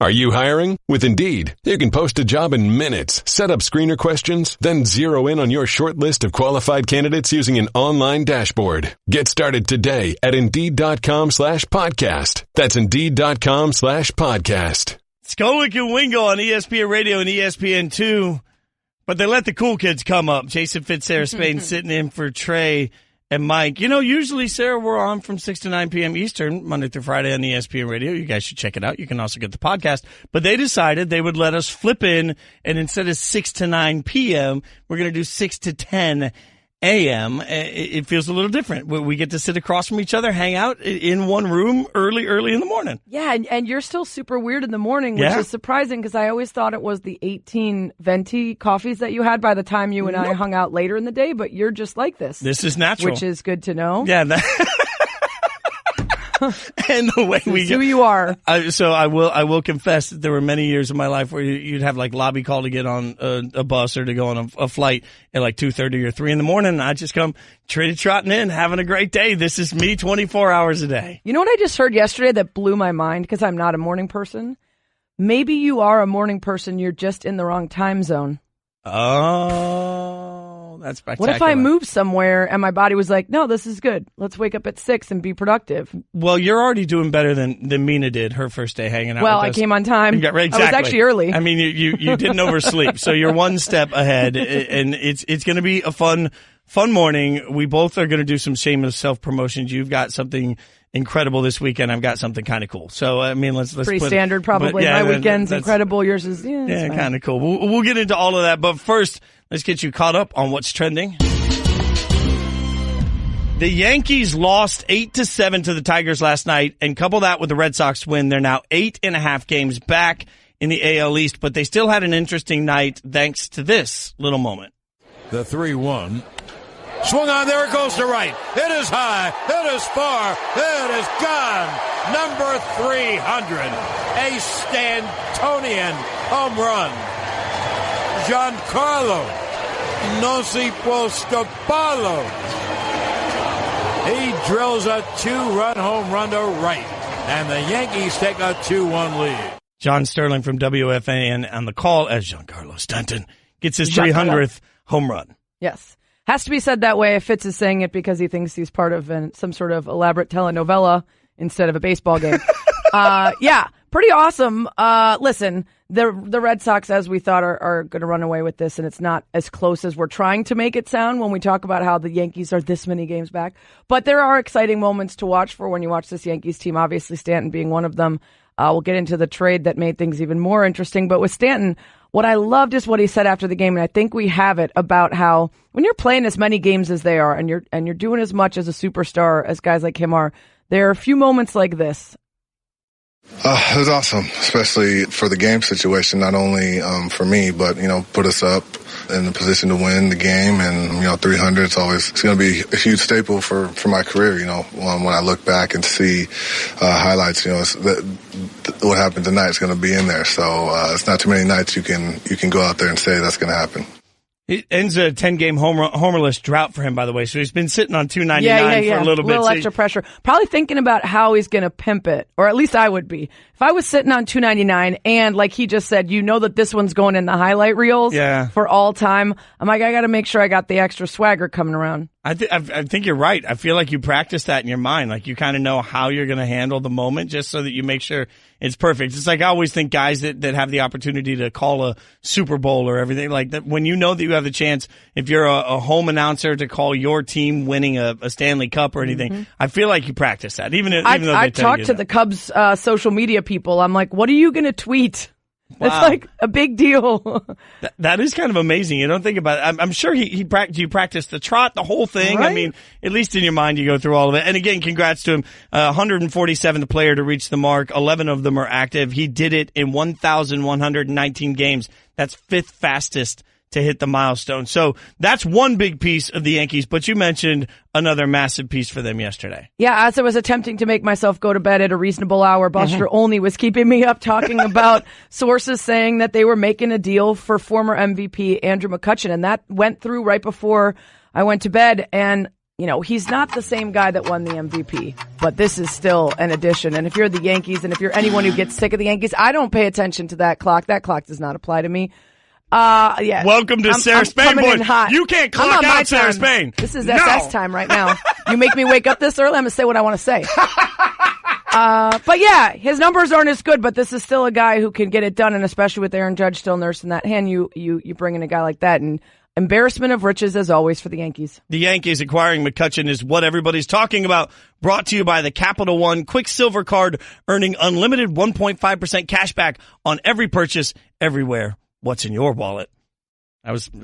Are you hiring? With Indeed, you can post a job in minutes, set up screener questions, then zero in on your short list of qualified candidates using an online dashboard. Get started today at Indeed.com/podcast. That's Indeed.com/podcast. It's Golic and Wingo on ESPN Radio and ESPN2, but they let the cool kids come up. Jason, Fitz, Sarah Spain sitting in for Trey and Mike. You know, usually, Sarah, we're on from 6 to 9 p.m. Eastern, Monday through Friday on ESPN Radio. You guys should check it out. You can also get the podcast. But they decided they would let us flip in, and instead of 6 to 9 p.m., we're going to do 6 to 10 a.m. It feels a little different. We get to sit across from each other, hang out in one room early in the morning. Yeah, and you're still super weird in the morning, which is surprising because I always thought it was the 18 venti coffees that you had by the time you and I hung out later in the day, but you're just like this. This is natural. Which is good to know. Yeah, and the way we who you are. So I will confess that there were many years of my life where you'd have like lobby call to get on a bus or to go on a flight at like 2:30 or 3 in the morning, and I just come trotting in, having a great day. This is me 24 hours a day. You know what I just heard yesterday that blew my mind because I'm not a morning person? Maybe you are a morning person. You're just in the wrong time zone. Oh, that's spectacular. What if I moved somewhere and my body was like, no, this is good. Let's wake up at 6 and be productive. Well, you're already doing better than Mina did her first day hanging out with us. Well, I came on time. Exactly. I was actually early. I mean, you didn't oversleep, so you're one step ahead, and it's going to be a fun morning. We both are going to do some shameless self-promotions. You've got something incredible this weekend. I've got something kind of cool. So, I mean, let's pretty standard, probably. My weekend's incredible. Yours is, kind of cool. We'll get into all of that. But first, let's get you caught up on what's trending. The Yankees lost 8-7 to the Tigers last night, and couple that with the Red Sox win. They're now 8.5 games back in the AL East, but they still had an interesting night thanks to this little moment. The 3-1. Swung on, there it goes to right. It is high, it is far, it is gone. Number 300, a Stantonian home run. Giancarlo Nosipostopalo. He drills a 2-run home run to right, and the Yankees take a 2-1 lead. John Sterling from WFAN on the call as Giancarlo Stanton gets his 300th home run. Yes. Has to be said that way if Fitz is saying it because he thinks he's part of some sort of elaborate telenovela instead of a baseball game. Yeah, pretty awesome. Listen, the Red Sox, as we thought, are going to run away with this, and it's not as close as we're trying to make it sound when we talk about how the Yankees are this many games back. But there are exciting moments to watch for when you watch this Yankees team, obviously Stanton being one of them. We'll get into the trade that made things even more interesting. But with Stanton, what I loved is what he said after the game, and I think we have it about how when you're playing as many games as they are and you're doing as much as a superstar as guys like him are, there are a few moments like this. It was awesome, especially for the game situation, not only for me, but, put us up in the position to win the game. And, 300, it's going to be a huge staple for my career, when I look back and see highlights, what happened tonight is going to be in there. So it's not too many nights you can go out there and say that's going to happen. It ends a 10-game homerless drought for him, by the way. So he's been sitting on 299 for a little bit. A little extra pressure. Probably thinking about how he's going to pimp it, or at least I would be. If I was sitting on 299 and, like he just said, that this one's going in the highlight reels for all time, I'm like, I got to make sure I got the extra swagger coming around. I think you're right. I feel like you practice that in your mind. Like you kind of know how you're going to handle the moment just so that you make sure it's perfect. It's like I always think guys that have the opportunity to call a Super Bowl or everything like that, when you know that you have the chance, if you're a home announcer, to call your team winning a Stanley Cup or anything, I feel like you practice that. Even though I talked to the Cubs social media people. I'm like, what are you going to tweet? Wow. It's like a big deal. That is kind of amazing. You don't think about it. I'm sure you practiced the trot, the whole thing. Right? I mean, at least in your mind, you go through all of it. And again, congrats to him. 147th player to reach the mark. 11 of them are active. He did it in 1,119 games. That's fifth fastest to hit the milestone. So that's one big piece of the Yankees, but you mentioned another massive piece for them yesterday. Yeah, as I was attempting to make myself go to bed at a reasonable hour, Buster Olney was keeping me up talking about sources saying that they were making a deal for former MVP Andrew McCutchen, and that went through right before I went to bed. And he's not the same guy that won the MVP, but this is still an addition. And if you're the Yankees and if you're anyone who gets sick of the Yankees, I don't pay attention to that clock. That clock does not apply to me. Yeah. Welcome to Sarah Spain, boys. You can't clock out Sarah Spain. This is SS time right now. You make me wake up this early, I'm going to say what I want to say. But yeah, his numbers aren't as good, but this is still a guy who can get it done, and especially with Aaron Judge still nursing that hand, you bring in a guy like that, and embarrassment of riches as always for the Yankees. The Yankees acquiring McCutchen is what everybody's talking about. Brought to you by the Capital One Quicksilver Card, earning unlimited 1.5% cash back on every purchase everywhere. What's in your wallet?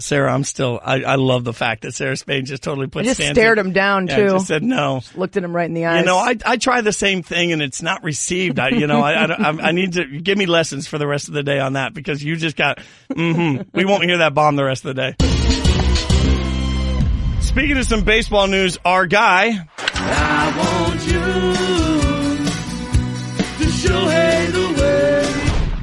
Sarah, I love the fact that Sarah Spain just totally put I just stared him down, too. I just said no. Just looked at him right in the eyes. I try the same thing and it's not received. I need to give me lessons for the rest of the day on that, because you just got, we won't hear that bomb the rest of the day. Speaking of some baseball news, our guy. I want you to Shohei the way.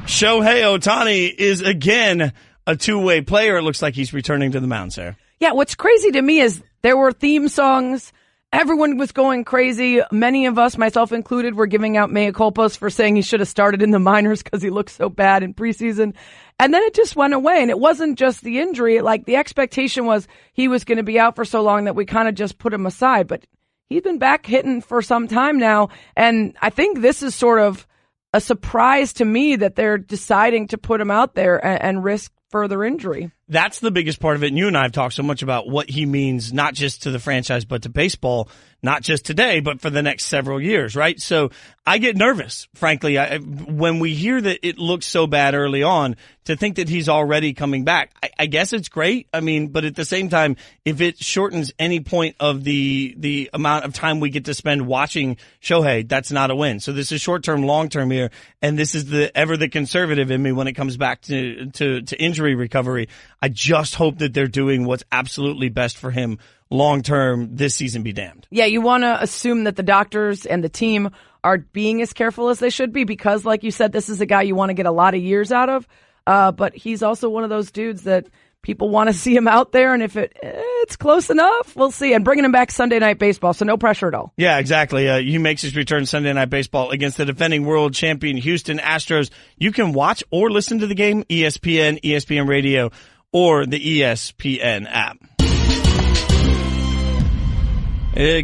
Shohei Ohtani is again a two-way player. It looks like he's returning to the mound, Sarah. Yeah, what's crazy to me is there were theme songs. Everyone was going crazy. Many of us, myself included, were giving out mea culpas for saying he should have started in the minors because he looked so bad in preseason. And then it just went away. And it wasn't just the injury. Like, the expectation was he was going to be out for so long that we kind of just put him aside. But he's been back hitting for some time now. And I think this is sort of a surprise to me that they're deciding to put him out there and risk further injury. That's the biggest part of it. And you and I have talked so much about what he means, not just to the franchise, but to baseball, not just today, but for the next several years, right? So I get nervous, frankly, when we hear that it looks so bad early on, to think that he's already coming back. I guess it's great. I mean, but at the same time, if it shortens any point of the amount of time we get to spend watching Shohei, that's not a win. So this is short-term, long-term here, and this is the conservative in me when it comes back to injury recovery. I just hope that they're doing what's absolutely best for him long-term. This season be damned. Yeah, you want to assume that the doctors and the team are being as careful as they should be because, like you said, this is a guy you want to get a lot of years out of. But he's also one of those dudes that people want to see him out there, and if it's close enough, we'll see. And bringing him back Sunday Night Baseball, so no pressure at all. Yeah, exactly. He makes his return Sunday Night Baseball against the defending world champion Houston Astros. You can watch or listen to the game, ESPN, ESPN Radio, or the ESPN app.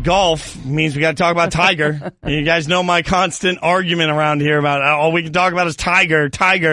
Golf means we got to talk about Tiger. You guys know my constant argument around here about all we can talk about is Tiger.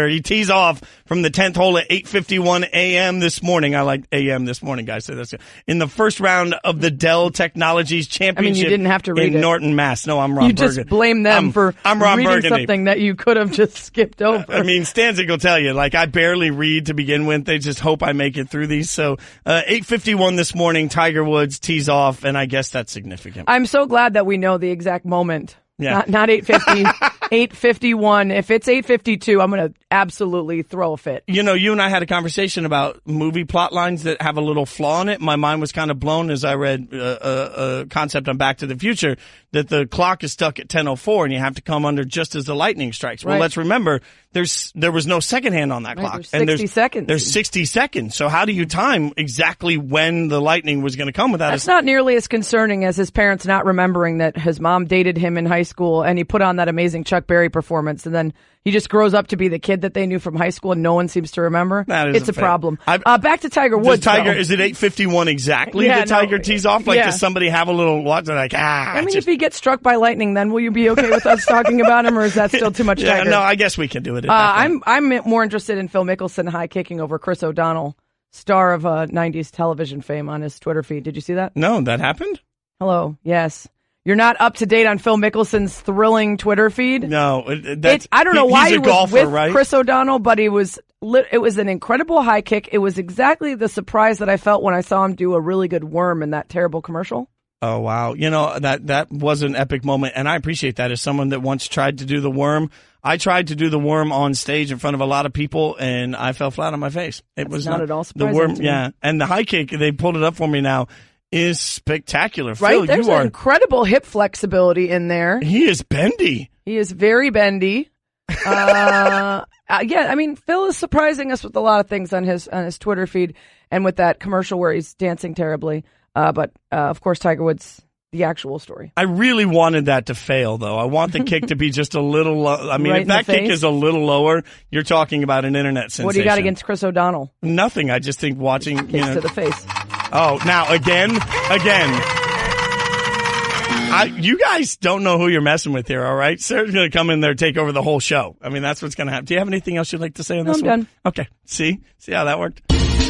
He tees off from the 10th hole at 8:51 a.m. this morning. I like a.m. this morning, guys. So that's in the first round of the Dell Technologies Championship. You didn't have to read in Norton, Mass. No, I'm Ron Burgundy. You just blame them for reading Burgundy. Something that you could have just skipped over. Stanzik will tell you, I barely read to begin with. They just hope I make it through these. So 8:51 this morning, Tiger Woods tees off, and I guess that's significant. I'm so glad that we know the exact moment. Yeah. Not 8:50, 8:51. If it's 8:52, I'm going to absolutely throw a fit. You and I had a conversation about movie plot lines that have a little flaw in it. My mind was kind of blown as I read a concept on Back to the Future that the clock is stuck at 10:04 and you have to come under just as the lightning strikes. Well, right. Let's remember there was no second hand on that clock. There's 60 seconds. There's 60 seconds. So how do you time exactly when the lightning was going to come without That's not nearly as concerning as his parents not remembering that his mom dated him in high school and he put on that amazing Chuck Berry performance and then he just grows up to be the kid that they knew from high school and no one seems to remember. It's a problem. Back to Tiger Woods. Is it 8:51 exactly that Tiger tees off? Does somebody have a little watch? They're like, if he gets struck by lightning, then will you be okay with us talking about him, or is that still too much Tiger? No, I guess we can do it. I'm more interested in Phil Mickelson high kicking over Chris O'Donnell, star of 90s television fame, on his Twitter feed. Did you see that? No, that happened? Hello. Yes. You're not up to date on Phil Mickelson's thrilling Twitter feed? No. I don't know why he was golfer, with right? Chris O'Donnell, but it was an incredible high kick. It was exactly the surprise that I felt when I saw him do a really good worm in that terrible commercial. Oh, wow. That was an epic moment, and I appreciate that. As someone that once tried to do the worm, I tried to do the worm on stage in front of a lot of people, and I fell flat on my face. It was not at all surprising. The worm, yeah. And the high kick, they pulled it up for me now, is spectacular. Right? Phil, There's an incredible hip flexibility in there. He is bendy. He is very bendy. Phil is surprising us with a lot of things on his Twitter feed and with that commercial where he's dancing terribly. But of course, Tiger Woods, the actual story. I really wanted that to fail, though. I want the kick to be just a little low. I mean, right if that kick is a little lower, you're talking about an internet sensation. What do you got against Chris O'Donnell? Nothing. I just think watching, to the face. Oh, now again. You guys don't know who you're messing with here, all right? Sarah's going to come in there and take over the whole show. I mean, that's what's going to happen. Do you have anything else you'd like to say on this one? I'm done. Okay. See how that worked?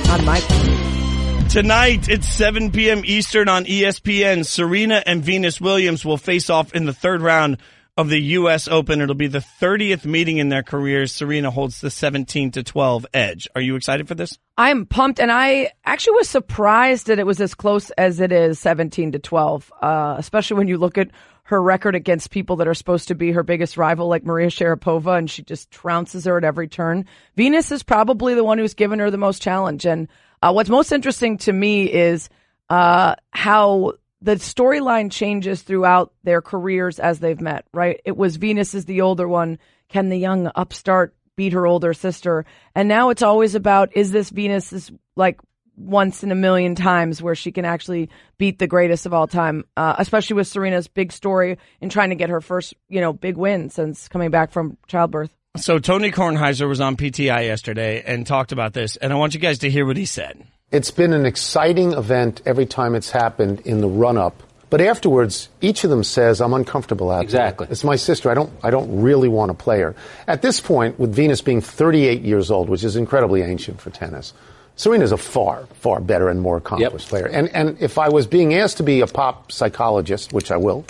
On my phone. Tonight, it's 7 p.m. Eastern on ESPN. Serena and Venus Williams will face off in the third round of the U.S. Open. It'll be the 30th meeting in their careers. Serena holds the 17-12 edge. Are you excited for this? I'm pumped, and I actually was surprised that it was as close as it is, 17-12, especially when you look at her record against people that are supposed to be her biggest rival, like Maria Sharapova, and she just trounces her at every turn. Venus is probably the one who's given her the most challenge, and what's most interesting to me is how the storyline changes throughout their careers as they've met, right? It was Venus is the older one. Can the young upstart beat her older sister? And now it's always about, is this Venus's like once in a million times where she can actually beat the greatest of all time, especially with Serena's big story in trying to get her first, big win since coming back from childbirth. So Tony Kornheiser was on PTI yesterday and talked about this, and I want you guys to hear what he said. It's been an exciting event every time it's happened in the run-up. But afterwards, each of them says, I'm uncomfortable out Exactly. there. It's my sister. I don't really want to play her. At this point, with Venus being 38 years old, which is incredibly ancient for tennis, Serena's a far, far better and more accomplished player. And if I was being asked to be a pop psychologist, which I will,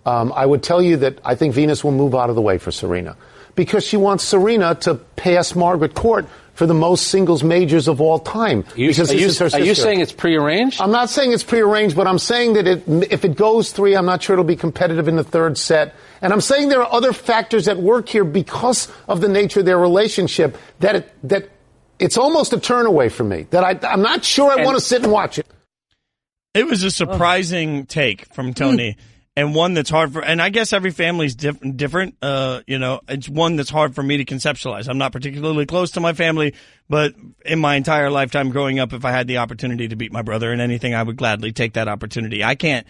I would tell you that I think Venus will move out of the way for Serena. Because she wants Serena to pass Margaret Court for the most singles majors of all time. Are you saying it's prearranged? I'm not saying it's prearranged, but I'm saying that if it goes 3, I'm not sure it'll be competitive in the third set. And I'm saying there are other factors at work here because of the nature of their relationship that it's almost a turn away from me. That I'm not sure I want to sit and watch it. It was a surprising take from Tony. And one that's hard for, and I guess every family's different. It's one that's hard for me to conceptualize. I'm not particularly close to my family, but in my entire lifetime growing up, if I had the opportunity to beat my brother in anything, I would gladly take that opportunity. I can't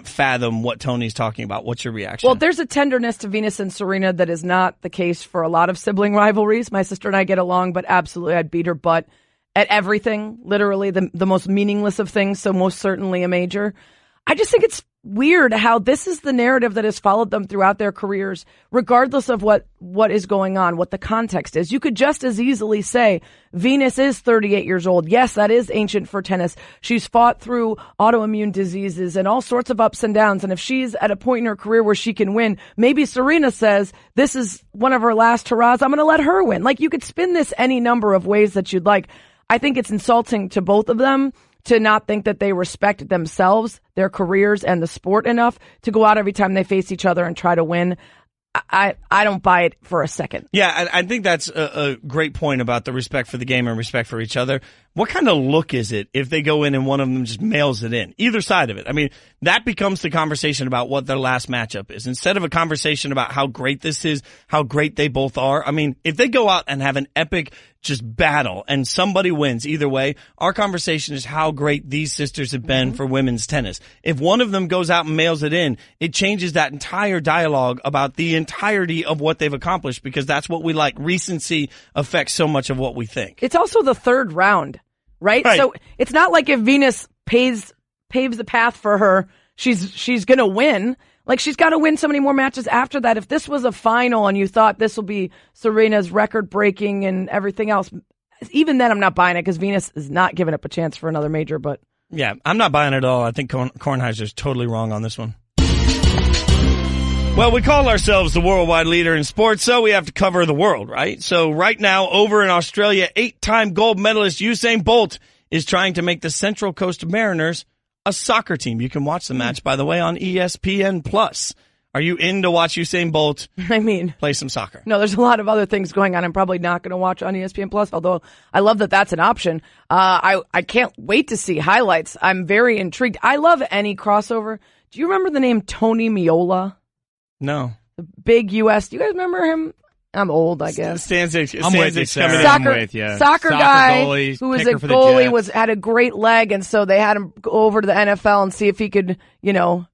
fathom what Tony's talking about. What's your reaction? Well, there's a tenderness to Venus and Serena that is not the case for a lot of sibling rivalries. My sister and I get along, but absolutely I'd beat her butt at everything, literally the most meaningless of things. So most certainly a major. I just think it's weird how this is the narrative that has followed them throughout their careers, regardless of what is going on, what the context is. You could just as easily say Venus is 38 years old. Yes, that is ancient for tennis. She's fought through autoimmune diseases and all sorts of ups and downs. And if she's at a point in her career where she can win, maybe Serena says this is one of her last hurrahs. I'm going to let her win. Like, you could spin this any number of ways that you'd like. I think it's insulting to both of them to not think that they respect themselves, their careers, and the sport enough to go out every time they face each other and try to win. I don't buy it for a second. Yeah, I think that's a great point about the respect for the game and respect for each other. What kind of look is it if they go in and one of them just mails it in? Either side of it. I mean, that becomes the conversation about what their last matchup is. Instead of a conversation about how great this is, how great they both are. I mean, if they go out and have an epic just battle and somebody wins either way, our conversation is how great these sisters have been for women's tennis. If one of them goes out and mails it in, it changes that entire dialogue about the entirety of what they've accomplished, because that's what we like. Recency affects so much of what we think. It's also the third round, right? So it's not like if Venus paves the path for her, she's going to win. Like, she's got to win so many more matches after that. If this was a final and you thought this will be Serena's record-breaking and everything else, even then I'm not buying it, because Venus is not giving up a chance for another major. But yeah, I'm not buying it at all. I think Kornheiser's totally wrong on this one. Well, we call ourselves the worldwide leader in sports, so we have to cover the world, right? So right now, over in Australia, 8-time gold medalist Usain Bolt is trying to make the Central Coast Mariners a soccer team. You can watch the match, by the way, on ESPN+. Are you in to watch Usain Bolt play some soccer? No, there's a lot of other things going on I'm probably not going to watch on ESPN+, although I love that that's an option. I can't wait to see highlights. I'm very intrigued. I love any crossover. Do you remember the name Tony Meola? No. The big U.S. Do you guys remember him? I'm old, I guess. Soccer guy goalies, who was a goalie had a great leg, and so they had him go over to the NFL and see if he could,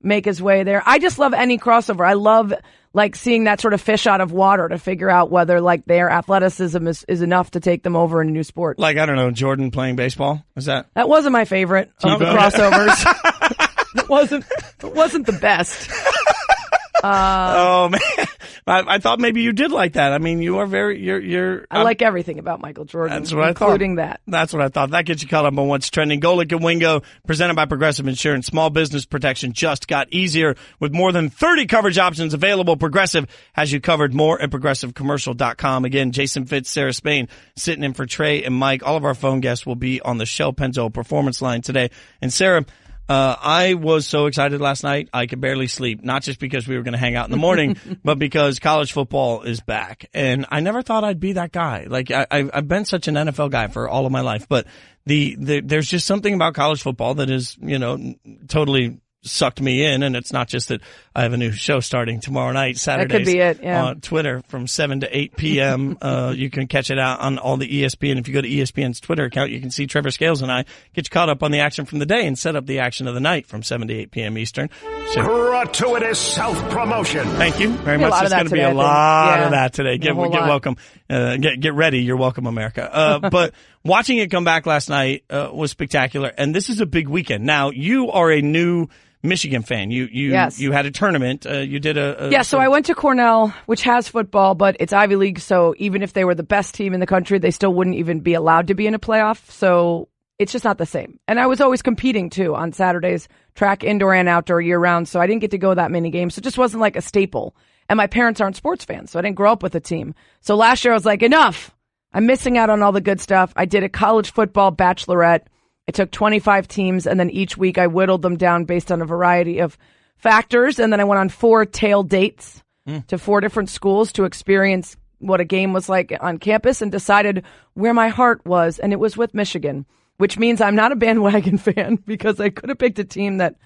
make his way there. I just love any crossover. I love seeing that sort of fish out of water to figure out whether their athleticism is enough to take them over in a new sport. I don't know, Jordan playing baseball? That wasn't my favorite of the crossovers. It wasn't the best. Oh man, I thought maybe you did like that. I mean, you are you're. I like everything about Michael Jordan, including that. That's what I thought. That gets you caught up on what's trending. Golic and Wingo, presented by Progressive Insurance. Small business protection just got easier with more than 30 coverage options available. Progressive has you covered. More at progressivecommercial.com. Again, Jason, Fitz, Sarah Spain sitting in for Trey and Mike. All of our phone guests will be on the Shell Pennzoil Performance Line today. And Sarah, I was so excited last night, I could barely sleep, not just because we were going to hang out in the morning, but because college football is back. And I never thought I'd be that guy. I've been such an NFL guy for all of my life, but there's just something about college football that is, totally sucked me in. And it's not just that I have a new show starting tomorrow night, Saturdays. That could be it, yeah. On Twitter from 7 to 8 p.m. You can catch it out on all the ESPN. If you go to ESPN's Twitter account, you can see Trevor Scales and I get you caught up on the action from the day and set up the action of the night from 7 to 8 p.m. Eastern. So, gratuitous self-promotion. Thank you very much. There's going to be a lot of that today. Get welcome. Get ready. You're welcome, America. But watching it come back last night was spectacular. And this is a big weekend. Now, you are a new Michigan fan. You had a tournament. You did So I went to Cornell, which has football, but it's Ivy League. So even if they were the best team in the country, they still wouldn't even be allowed to be in a playoff. So it's just not the same. And I was always competing too on Saturdays, track, indoor and outdoor, year round. So I didn't get to go that many games. So it just wasn't like a staple. And my parents aren't sports fans, so I didn't grow up with a team. So last year I was like, enough. I'm missing out on all the good stuff. I did a college football bachelorette. It took 25 teams, and then each week I whittled them down based on a variety of factors. And then I went on 4 tail dates to 4 different schools to experience what a game was like on campus and decided where my heart was. And it was with Michigan, which means I'm not a bandwagon fan because I could have picked a team that,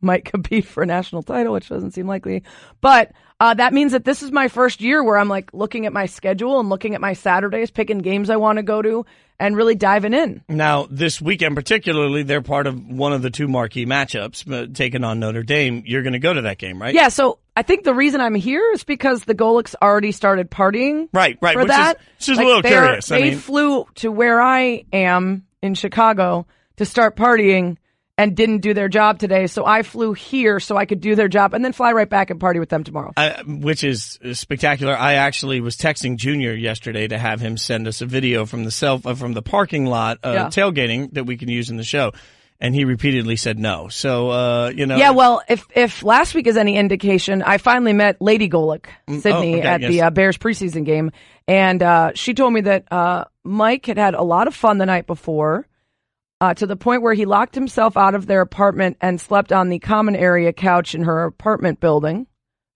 might compete for a national title, which doesn't seem likely. But that means that this is my first year where I'm looking at my schedule and looking at my Saturdays, picking games I want to go to, and really diving in. Now, this weekend particularly, they're part of one of the 2 marquee matchups, taking on Notre Dame. You're going to go to that game, right? Yeah, so I think the reason I'm here is because the Golics already started partying. Right. For which that. Is a little curious. They flew to where I am in Chicago to start partying and didn't do their job today. So I flew here so I could do their job and then fly right back and party with them tomorrow. Which is spectacular. I actually was texting Junior yesterday to have him send us a video from the parking lot tailgating that we can use in the show. And he repeatedly said no. So, Yeah, well, if last week is any indication, I finally met Lady Golic, Sydney, at the Bears preseason game. And she told me that Mike had a lot of fun the night before. To the point where he locked himself out of their apartment and slept on the common area couch in her apartment building.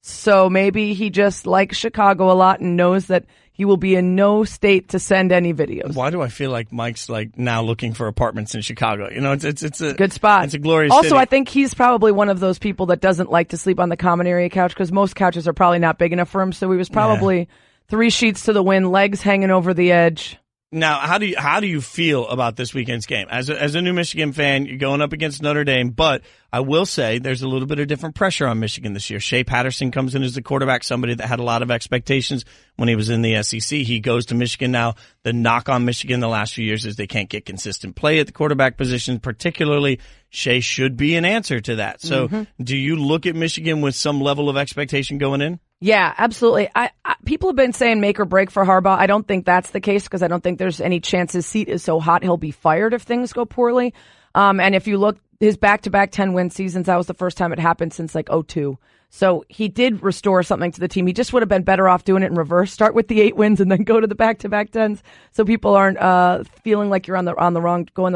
So maybe he just likes Chicago a lot and knows that he will be in no state to send any videos. Why do I feel like Mike's now looking for apartments in Chicago? It's a good spot. It's a glorious Also, city. I think he's probably one of those people that doesn't like to sleep on the common area couch because most couches are probably not big enough for him. So he was probably 3 sheets to the wind, legs hanging over the edge. Now, how do you feel about this weekend's game? As a new Michigan fan, you're going up against Notre Dame, but I will say there's a little bit of different pressure on Michigan this year. Shea Patterson comes in as the quarterback, somebody that had a lot of expectations when he was in the SEC. He goes to Michigan now. The knock on Michigan the last few years is they can't get consistent play at the quarterback position, particularly Shea should be an answer to that. So do you look at Michigan with some level of expectation going in? Yeah, absolutely. People have been saying make or break for Harbaugh. I don't think that's the case because I don't think there's any chance his seat is so hot he'll be fired if things go poorly. And if you look, his back-to-back 10-win seasons, that was the first time it happened since 2002. So he did restore something to the team. He just would have been better off doing it in reverse. Start with the 8 wins and then go to the back-to-back 10s so people aren't feeling like you're going the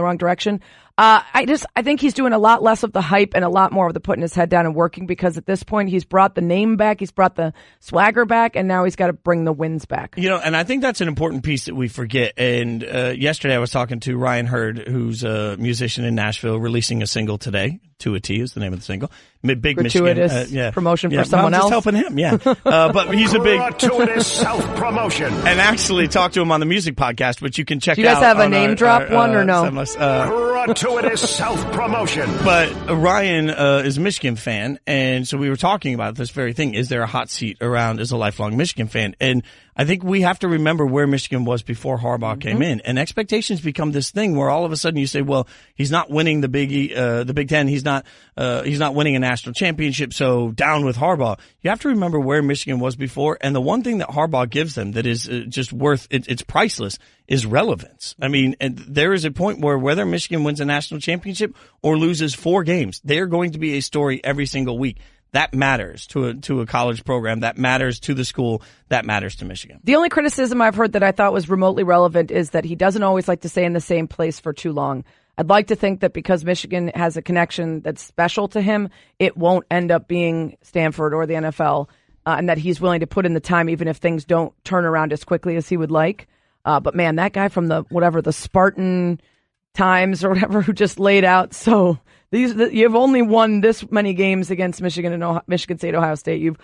wrong direction. I think he's doing a lot less of the hype and a lot more of the putting his head down and working, because at this point he's brought the name back, he's brought the swagger back, and now he's got to bring the wins back. And I think that's an important piece that we forget. And yesterday I was talking to Ryan Hurd, who's a musician in Nashville, releasing a single today. To a T is the name of the single. Big gratuitous Michigan promotion for someone else. Just helping him, yeah. But he's a big gratuitous self-promotion. And actually talked to him on the music podcast, which you can check out. Do you guys have a name drop one or no? Gratuitous self-promotion. But Ryan is a Michigan fan, and so we were talking about this very thing. Is there a hot seat around as a lifelong Michigan fan? And I think we have to remember where Michigan was before Harbaugh came in. And expectations become this thing where all of a sudden you say, well, he's not winning the Big Ten. He's not winning a national championship. So down with Harbaugh. You have to remember where Michigan was before. And the one thing that Harbaugh gives them that is just worth it's priceless is relevance. I mean, and there is a point where whether Michigan wins a national championship or loses 4 games, they are going to be a story every single week. That matters to a college program. That matters to the school. That matters to Michigan. The only criticism I've heard that I thought was remotely relevant is that he doesn't always like to stay in the same place for too long. I'd like to think that because Michigan has a connection that's special to him, it won't end up being Stanford or the NFL, and that he's willing to put in the time even if things don't turn around as quickly as he would like. But man, that guy from the Spartan Times or whatever who just laid out so... You've only won this many games against Michigan and Michigan State, Ohio State. You've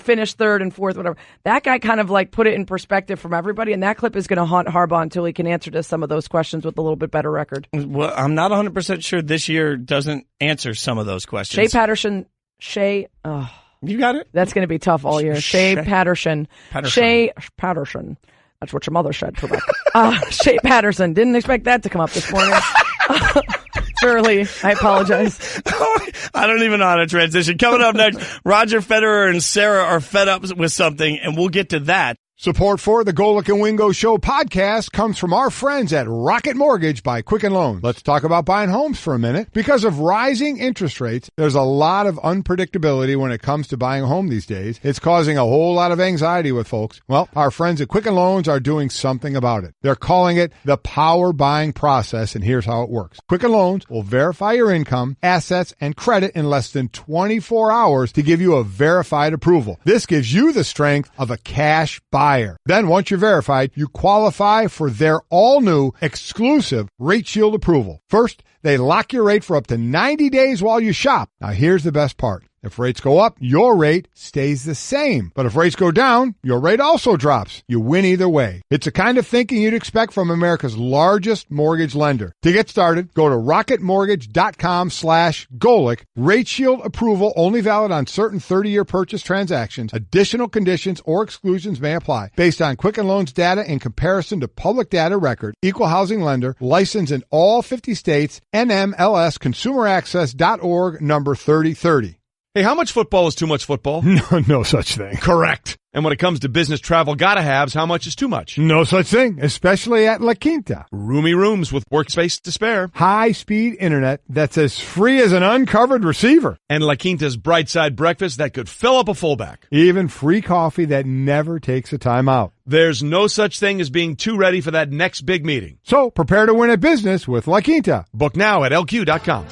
finished 3rd and 4th, whatever. That guy kind of put it in perspective from everybody, and that clip is going to haunt Harbaugh until he can answer to some of those questions with a little bit better record. Well, I'm not 100% sure this year doesn't answer some of those questions. Shea Patterson. You got it? That's going to be tough all year. Shea Patterson. Shea Patterson. That's what your mother said, Rebecca. Shea Patterson. Didn't expect that to come up this morning. Early. I apologize. I don't even know how to transition. Coming up next, Roger Federer and Sarah are fed up with something, and we'll get to that. Support for the Golic and Wingo Show podcast comes from our friends at Rocket Mortgage by Quicken Loans. Let's talk about buying homes for a minute. Because of rising interest rates, there's a lot of unpredictability when it comes to buying a home these days. It's causing a whole lot of anxiety with folks. Well, our friends at Quicken Loans are doing something about it. They're calling it the power buying process, and here's how it works. Quicken Loans will verify your income, assets, and credit in less than 24 hours to give you a verified approval. This gives you the strength of a cash buyer. Then once you're verified, you qualify for their all-new exclusive Rate Shield approval. First, they lock your rate for up to 90 days while you shop. Now here's the best part. If rates go up, your rate stays the same. But if rates go down, your rate also drops. You win either way. It's the kind of thinking you'd expect from America's largest mortgage lender. To get started, go to rocketmortgage.com/Golic. Rate Shield approval only valid on certain 30-year purchase transactions. Additional conditions or exclusions may apply. Based on Quicken Loans data in comparison to public data record. Equal housing lender. Licensed in all 50 states. NMLS ConsumerAccess.org number 3030. Hey, how much football is too much football? No such thing. Correct. And when it comes to business travel gotta haves, how much is too much? No such thing, especially at La Quinta. Roomy rooms with workspace to spare. High-speed internet that's as free as an uncovered receiver. And La Quinta's bright-side breakfast that could fill up a fullback. Even free coffee that never takes a time out. There's no such thing as being too ready for that next big meeting. So prepare to win at business with La Quinta. Book now at LQ.com.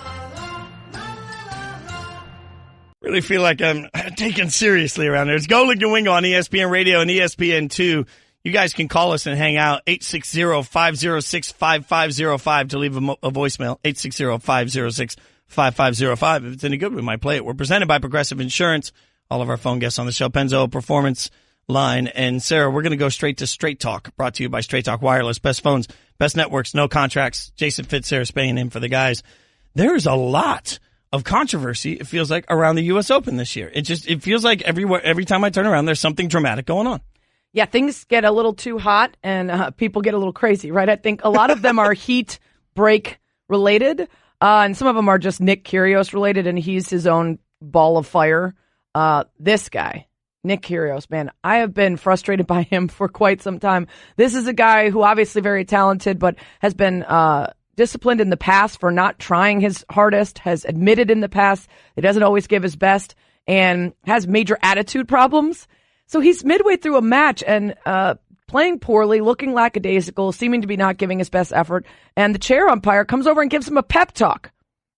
Really feel like I'm taken seriously around there. It's Golic and Wingo on ESPN Radio and ESPN2. You guys can call us and hang out, 860-506-5505 to leave a voicemail, 860-506-5505. If it's any good, we might play it. We're presented by Progressive Insurance. All of our phone guests on the show, Penzo Performance Line. And Sarah, we're going to go straight to Straight Talk, brought to you by Straight Talk Wireless. Best phones, best networks, no contracts. Jason Fitz, Sarah Spain in for the guys. There's a lot of controversy, it feels like, around the U.S. Open this year. It feels like every time I turn around, there's something dramatic going on. Yeah, things get a little too hot and people get a little crazy, right? I think a lot of them are heat break related, and some of them are just Nick Kyrgios related, and he's his own ball of fire. This guy, Nick Kyrgios, man, I have been frustrated by him for quite some time. This is a guy who obviously very talented, but has been disciplined in the past for not trying his hardest, has admitted in the past he doesn't always give his best, and has major attitude problems. So he's midway through a match, and playing poorly, looking lackadaisical, seeming to be not giving his best effort. And the chair umpire comes over and gives him a pep talk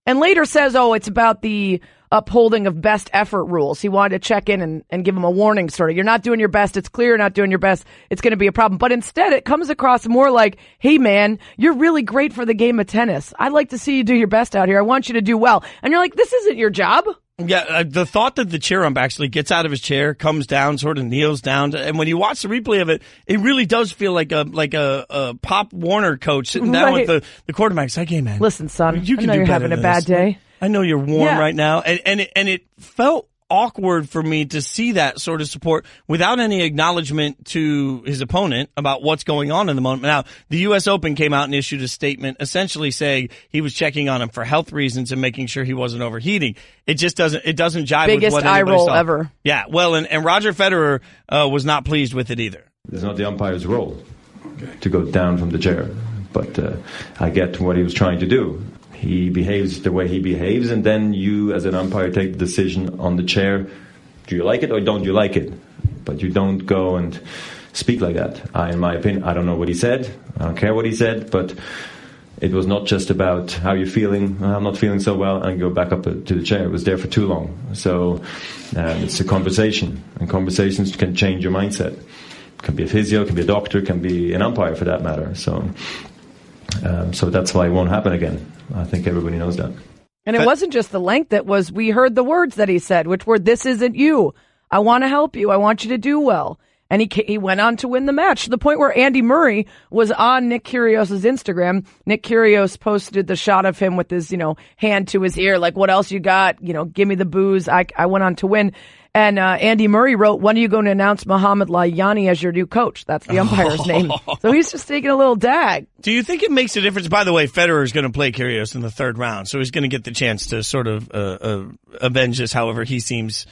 and later says, it's about the upholding of best effort rules. He wanted to check in and give him a warning, sort of. You're not doing your best. It's clear you're not doing your best. It's going to be a problem. But instead, it comes across more like, hey, man, you're really great for the game of tennis. I'd like to see you do your best out here. I want you to do well. And you're like, this isn't your job. Yeah, the thought that the chair ump actually gets out of his chair, comes down, sort of kneels down, and when you watch the replay of it, it really does feel like a Pop Warner coach sitting down with the quarterback. It's like, hey, man, listen, son, you can I know do you're better having a than bad this. day. I know you're warm right now, and it felt awkward for me to see that sort of support without any acknowledgement to his opponent about what's going on in the moment. Now, the U.S. Open came out and issued a statement essentially saying he was checking on him for health reasons and making sure he wasn't overheating. It just doesn't jive Biggest with what eye roll saw. ever. Yeah, well, and Roger Federer was not pleased with it either. It's not the umpire's role to go down from the chair, but I get what he was trying to do. He behaves the way he behaves, and then you, as an umpire, take the decision on the chair. Do you like it or don't you like it? But you don't go and speak like that. In my opinion, I don't know what he said. I don't care what he said, but it was not just about how you're feeling. I'm not feeling so well, and go back up to the chair. It was there for too long. So it's a conversation, and conversations can change your mindset. It can be a physio, it can be a doctor, it can be an umpire for that matter. So that's why it won't happen again. I think everybody knows that. And it wasn't just the length. It was, we heard the words that he said, which were, this isn't you. I want to help you. I want you to do well. And he went on to win the match to the point where Andy Murray was on Nick Kyrgios's Instagram. Nick Kyrgios posted the shot of him with his, hand to his ear, like, what else you got? Give me the booze. I went on to win. And Andy Murray wrote, when are you going to announce Mohamed Layani as your new coach? That's the umpire's name. So he's just taking a little dag. Do you think it makes a difference? By the way, Federer is going to play Kyrgios in the third round, so he's going to get the chance to sort of avenge this however he sees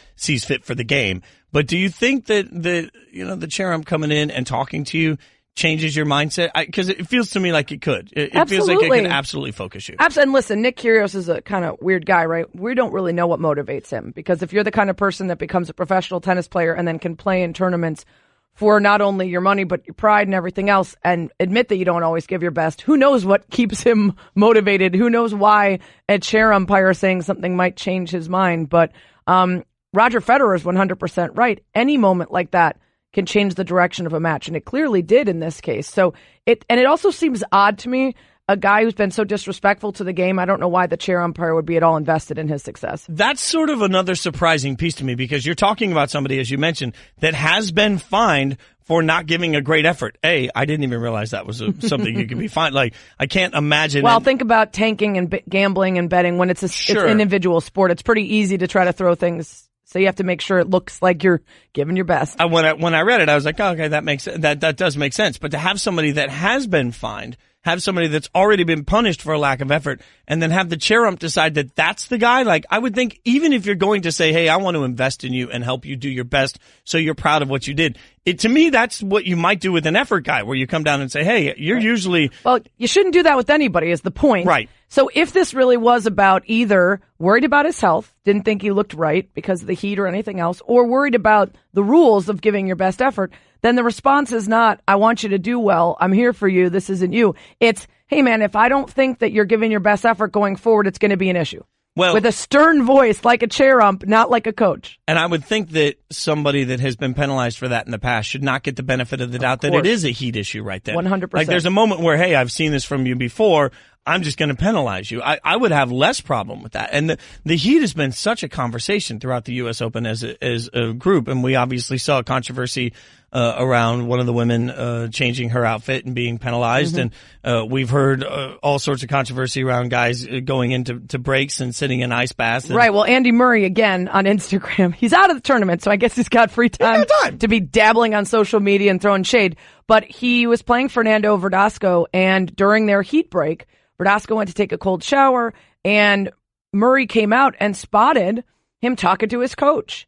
fit for the game. But do you think that the chair ump coming in and talking to you changes your mindset? Because it feels to me like it could. It feels like it could absolutely focus you. Absolutely. And listen, Nick Kyrgios is a kind of weird guy, right? We don't really know what motivates him, because if you're the kind of person that becomes a professional tennis player and then can play in tournaments for not only your money but your pride and everything else, and admit that you don't always give your best, who knows what keeps him motivated? Who knows why a chair umpire saying something might change his mind? But Roger Federer is 100% right. Any moment like that can change the direction of a match, and it clearly did in this case. So it also seems odd to me, a guy who's been so disrespectful to the game. I don't know why the chair umpire would be at all invested in his success. That's sort of another surprising piece to me, because you're talking about somebody, as you mentioned, that has been fined for not giving a great effort. I didn't even realize that was something you could be fined. Like, I can't imagine. Well, think about tanking and gambling and betting. When it's it's an individual sport, it's pretty easy to try to throw things. So you have to make sure it looks like you're giving your best. When I read it, I was like, oh, okay, that does make sense. But to have somebody that has been fined, have somebody that's already been punished for a lack of effort, and then have the chair ump decide that that's the guy, like, I would think even if you're going to say, hey, I want to invest in you and help you do your best so you're proud of what you did, to me, that's what you might do with an effort guy, where you come down and say, hey, you're usually... Well, you shouldn't do that with anybody is the point. Right. So if this really was about either worried about his health, didn't think he looked right because of the heat or anything else, or worried about the rules of giving your best effort, then the response is not, I want you to do well, I'm here for you, this isn't you. It's, hey man, if I don't think that you're giving your best effort going forward, it's going to be an issue. Well, with a stern voice, like a chair ump, not like a coach. And I would think that somebody that has been penalized for that in the past should not get the benefit of the doubt that it is a heat issue right then. 100%. Like, there's a moment where, hey, I've seen this from you before, I'm just going to penalize you. I would have less problem with that. And the heat has been such a conversation throughout the U.S. Open as a group, and we obviously saw a controversy around one of the women changing her outfit and being penalized. Mm-hmm. And we've heard all sorts of controversy around guys going into breaks and sitting in ice baths. Right. Well, Andy Murray, again, on Instagram, he's out of the tournament, so I guess he's got free time to be dabbling on social media and throwing shade. But he was playing Fernando Verdasco, and during their heat break, Verdasco went to take a cold shower, and Murray came out and spotted him talking to his coach.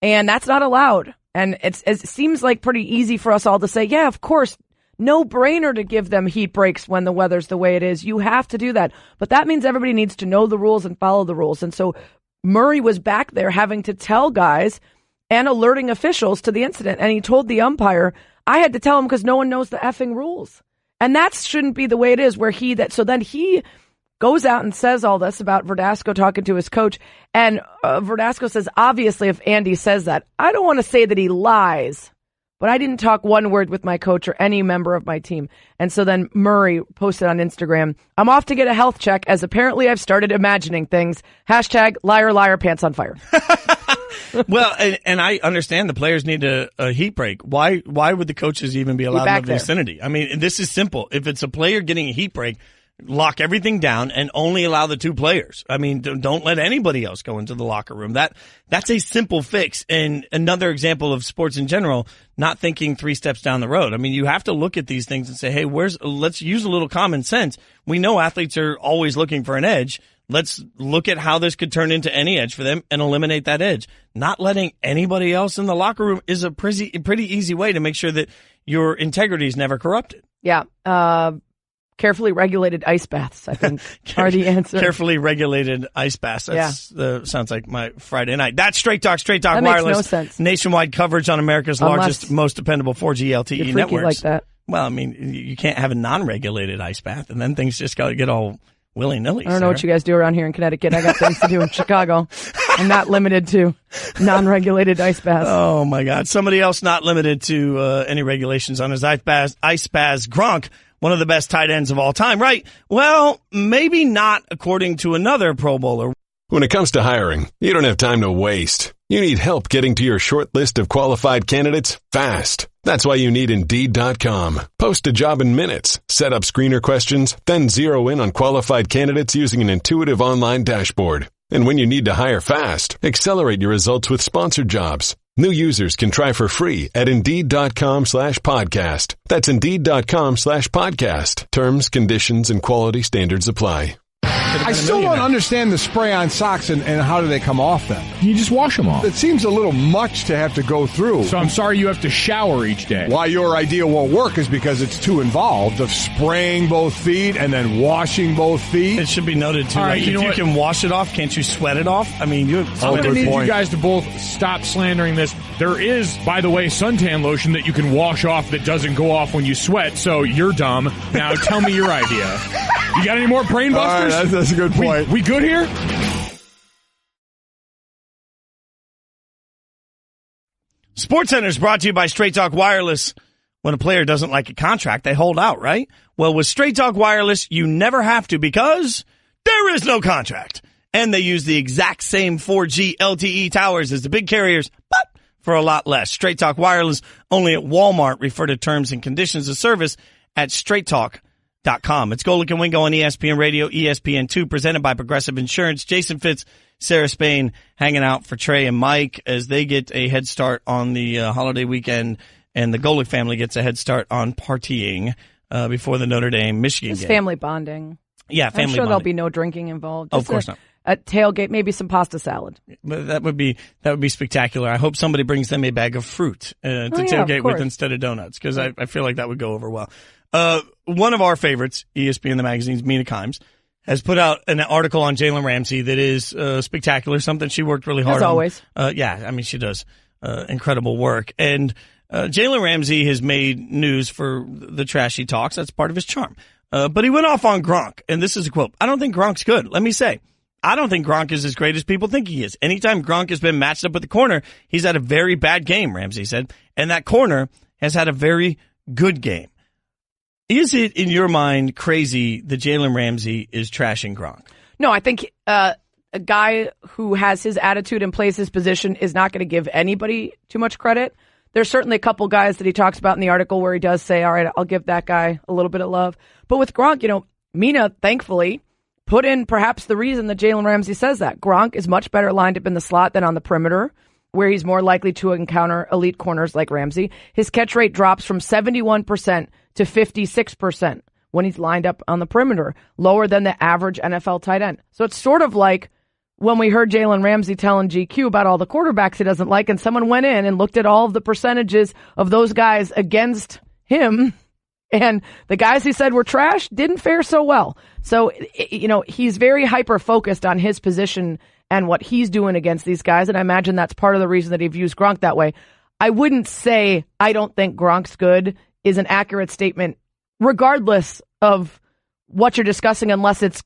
And that's not allowed. And it seems like pretty easy for us all to say, yeah, of course, no brainer to give them heat breaks when the weather's the way it is. You have to do that. But that means everybody needs to know the rules and follow the rules. And so Murray was back there having to tell guys and alerting officials to the incident. And he told the umpire, I had to tell him because no one knows the effing rules. And that shouldn't be the way it is, so then he goes out and says all this about Verdasco talking to his coach. And Verdasco says, obviously, if Andy says that, I don't want to say that he lies, but I didn't talk one word with my coach or any member of my team. And so then Murray posted on Instagram, I'm off to get a health check as apparently I've started imagining things. # liar, liar, pants on fire. Well, and I understand the players need a heat break. Why would the coaches even be allowed in the vicinity? I mean, this is simple. If it's a player getting a heat break, lock everything down and only allow the 2 players. I mean, don't let anybody else go into the locker room. That's a simple fix. And another example of sports in general, not thinking 3 steps down the road. I mean, you have to look at these things and say, hey, let's use a little common sense. We know athletes are always looking for an edge. Let's look at how this could turn into any edge for them and eliminate that edge. Not letting anybody else in the locker room is a pretty easy way to make sure that your integrity is never corrupted. Yeah. Carefully regulated ice baths, I think, are the answer. Carefully regulated ice baths. That sounds like my Friday night. That's Straight Talk that Wireless. Makes no sense. Nationwide coverage on America's largest, most dependable 4G LTE networks. Like that. Well, I mean, you can't have a non-regulated ice bath, and then things just get all willy-nilly. I don't know what you guys do around here in Connecticut. I got things to do in Chicago. I'm not limited to non-regulated ice baths. Oh, my God. Somebody else not limited to any regulations on his ice baths, Gronk. One of the best tight ends of all time, right? Well, maybe not according to another Pro Bowler. When it comes to hiring, you don't have time to waste. You need help getting to your short list of qualified candidates fast. That's why you need Indeed.com. Post a job in minutes, set up screener questions, then zero in on qualified candidates using an intuitive online dashboard. And when you need to hire fast, accelerate your results with sponsored jobs. New users can try for free at Indeed.com/podcast. That's Indeed.com/podcast. Terms, conditions, and quality standards apply. I still don't understand the spray-on socks and how do they come off then? You just wash them off. It seems a little much to have to go through. So I'm sorry you have to shower each day. Why your idea won't work is because it's too involved of spraying both feet and then washing both feet. It should be noted, too. Right, if you can wash it off, can't you sweat it off? I mean, I'm going to need you guys to both stop slandering this. There is, by the way, suntan lotion that you can wash off that doesn't go off when you sweat, so you're dumb. Now tell me your idea. You got any more brain busters? All right, that's a good point. We good here? SportsCenter is brought to you by Straight Talk Wireless. When a player doesn't like a contract, they hold out, right? Well, with Straight Talk Wireless, you never have to because there is no contract. And they use the exact same 4G LTE towers as the big carriers, but for a lot less. Straight Talk Wireless, only at Walmart. Refer to terms and conditions of service at straighttalk.com. It's Golic and Wingo on ESPN Radio, ESPN2, presented by Progressive Insurance. Jason Fitz, Sarah Spain, hanging out for Trey and Mike as they get a head start on the holiday weekend, and the Golic family gets a head start on partying before the Notre Dame Michigan game. Family bonding. Yeah, family I'm sure bonding. There'll be no drinking involved. Of course not. A tailgate, maybe some pasta salad. But that would be spectacular. I hope somebody brings them a bag of fruit to tailgate with instead of donuts, because I feel like that would go over well. One of our favorites, ESPN the magazine's Mina Kimes, has put out an article on Jalen Ramsey that is spectacular, something she worked really hard on. As always. Yeah, I mean, she does incredible work. And Jalen Ramsey has made news for the trash he talks. That's part of his charm. But he went off on Gronk, and this is a quote. I don't think Gronk's good. Let me say, I don't think Gronk is as great as people think he is. Anytime Gronk has been matched up with the corner, he's had a very bad game, Ramsey said. And that corner has had a very good game. Is it, in your mind, crazy that Jalen Ramsey is trashing Gronk? No, I think a guy who has his attitude and plays his position is not going to give anybody too much credit. There's certainly a couple guys that he talks about in the article where he does say, all right, I'll give that guy a little bit of love. But with Gronk, Mina, thankfully, put in perhaps the reason that Jalen Ramsey says that. Gronk is much better lined up in the slot than on the perimeter, where he's more likely to encounter elite corners like Ramsey. His catch rate drops from 71% to 56% when he's lined up on the perimeter, lower than the average NFL tight end. So it's sort of like when we heard Jalen Ramsey telling GQ about all the quarterbacks he doesn't like, and someone went in and looked at all of the percentages of those guys against him, and the guys he said were trash didn't fare so well. So, he's very hyper-focused on his position and what he's doing against these guys, and I imagine that's part of the reason that he views Gronk that way. I wouldn't say I don't think Gronk's good is an accurate statement, regardless of what you're discussing, unless it's